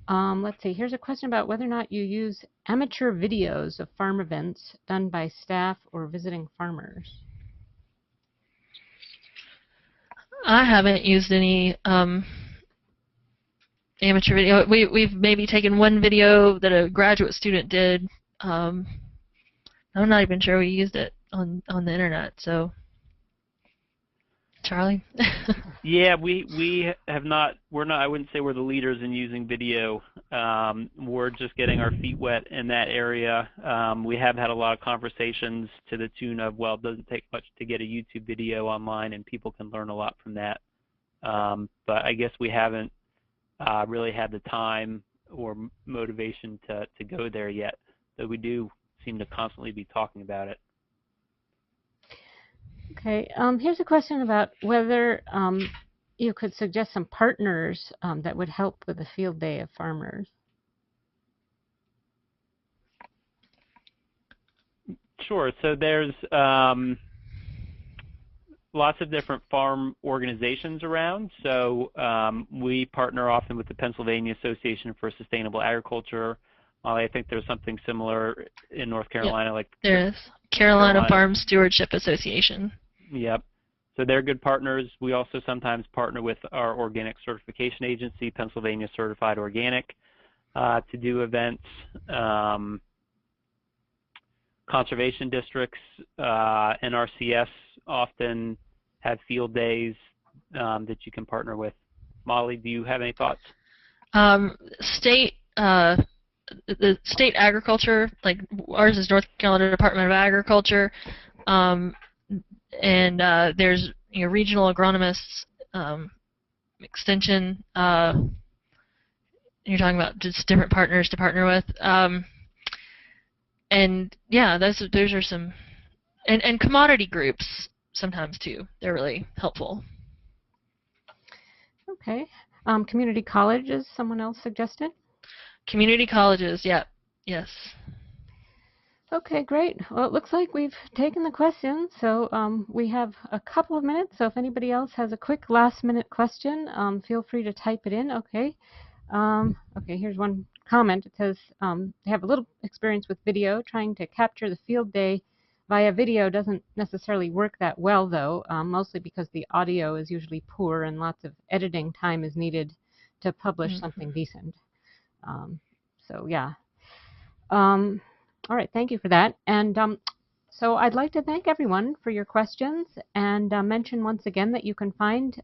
let's see. Here's a question about whether or not you use amateur videos of farm events done by staff or visiting farmers. I haven't used any amateur video. We've maybe taken one video that a graduate student did. I'm not even sure we used it on the internet. So, Charlie. Yeah, we have not. We're not. I wouldn't say we're the leaders in using video. We're just getting our feet wet in that area. We have had a lot of conversations to the tune of, well, it doesn't take much to get a YouTube video online, and people can learn a lot from that. But I guess we haven't really had the time or motivation to go there yet. Though we do seem to constantly be talking about it. Okay, here's a question about whether you could suggest some partners that would help with the field day of farmers. Sure. So there's lots of different farm organizations around. So we partner often with the Pennsylvania Association for Sustainable Agriculture. I think there's something similar in North Carolina. Yep, like there is. Carolina Farm Stewardship Association. Yep. So they're good partners. We also sometimes partner with our organic certification agency, Pennsylvania Certified Organic, to do events. Conservation districts, NRCS often have field days that you can partner with. Molly, do you have any thoughts? The state agriculture, like ours is North Carolina Department of Agriculture, and there's regional agronomists, extension. You're talking about just different partners to partner with, and yeah, those are some, and commodity groups sometimes too. They're really helpful. Okay, community colleges, someone else suggested. Community colleges, yeah, yes. Okay, great. Well, it looks like we've taken the questions, so we have a couple of minutes. So if anybody else has a quick last-minute question, feel free to type it in. Okay. Okay, here's one comment. It says they have a little experience with video, trying to capture the field day via video doesn't necessarily work that well, though, mostly because the audio is usually poor and lots of editing time is needed to publish something decent. So yeah. All right, thank you for that. And so I'd like to thank everyone for your questions and mention once again that you can find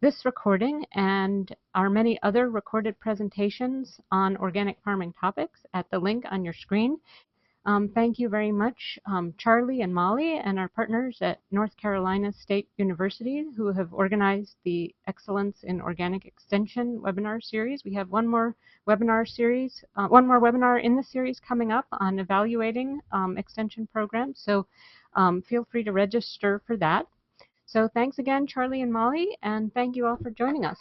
this recording and our many other recorded presentations on organic farming topics at the link on your screen. Thank you very much, Charlie and Molly and our partners at North Carolina State University who have organized the Excellence in Organic Extension webinar series. We have one more webinar in the series coming up on evaluating extension programs, so feel free to register for that. So thanks again, Charlie and Molly, and thank you all for joining us.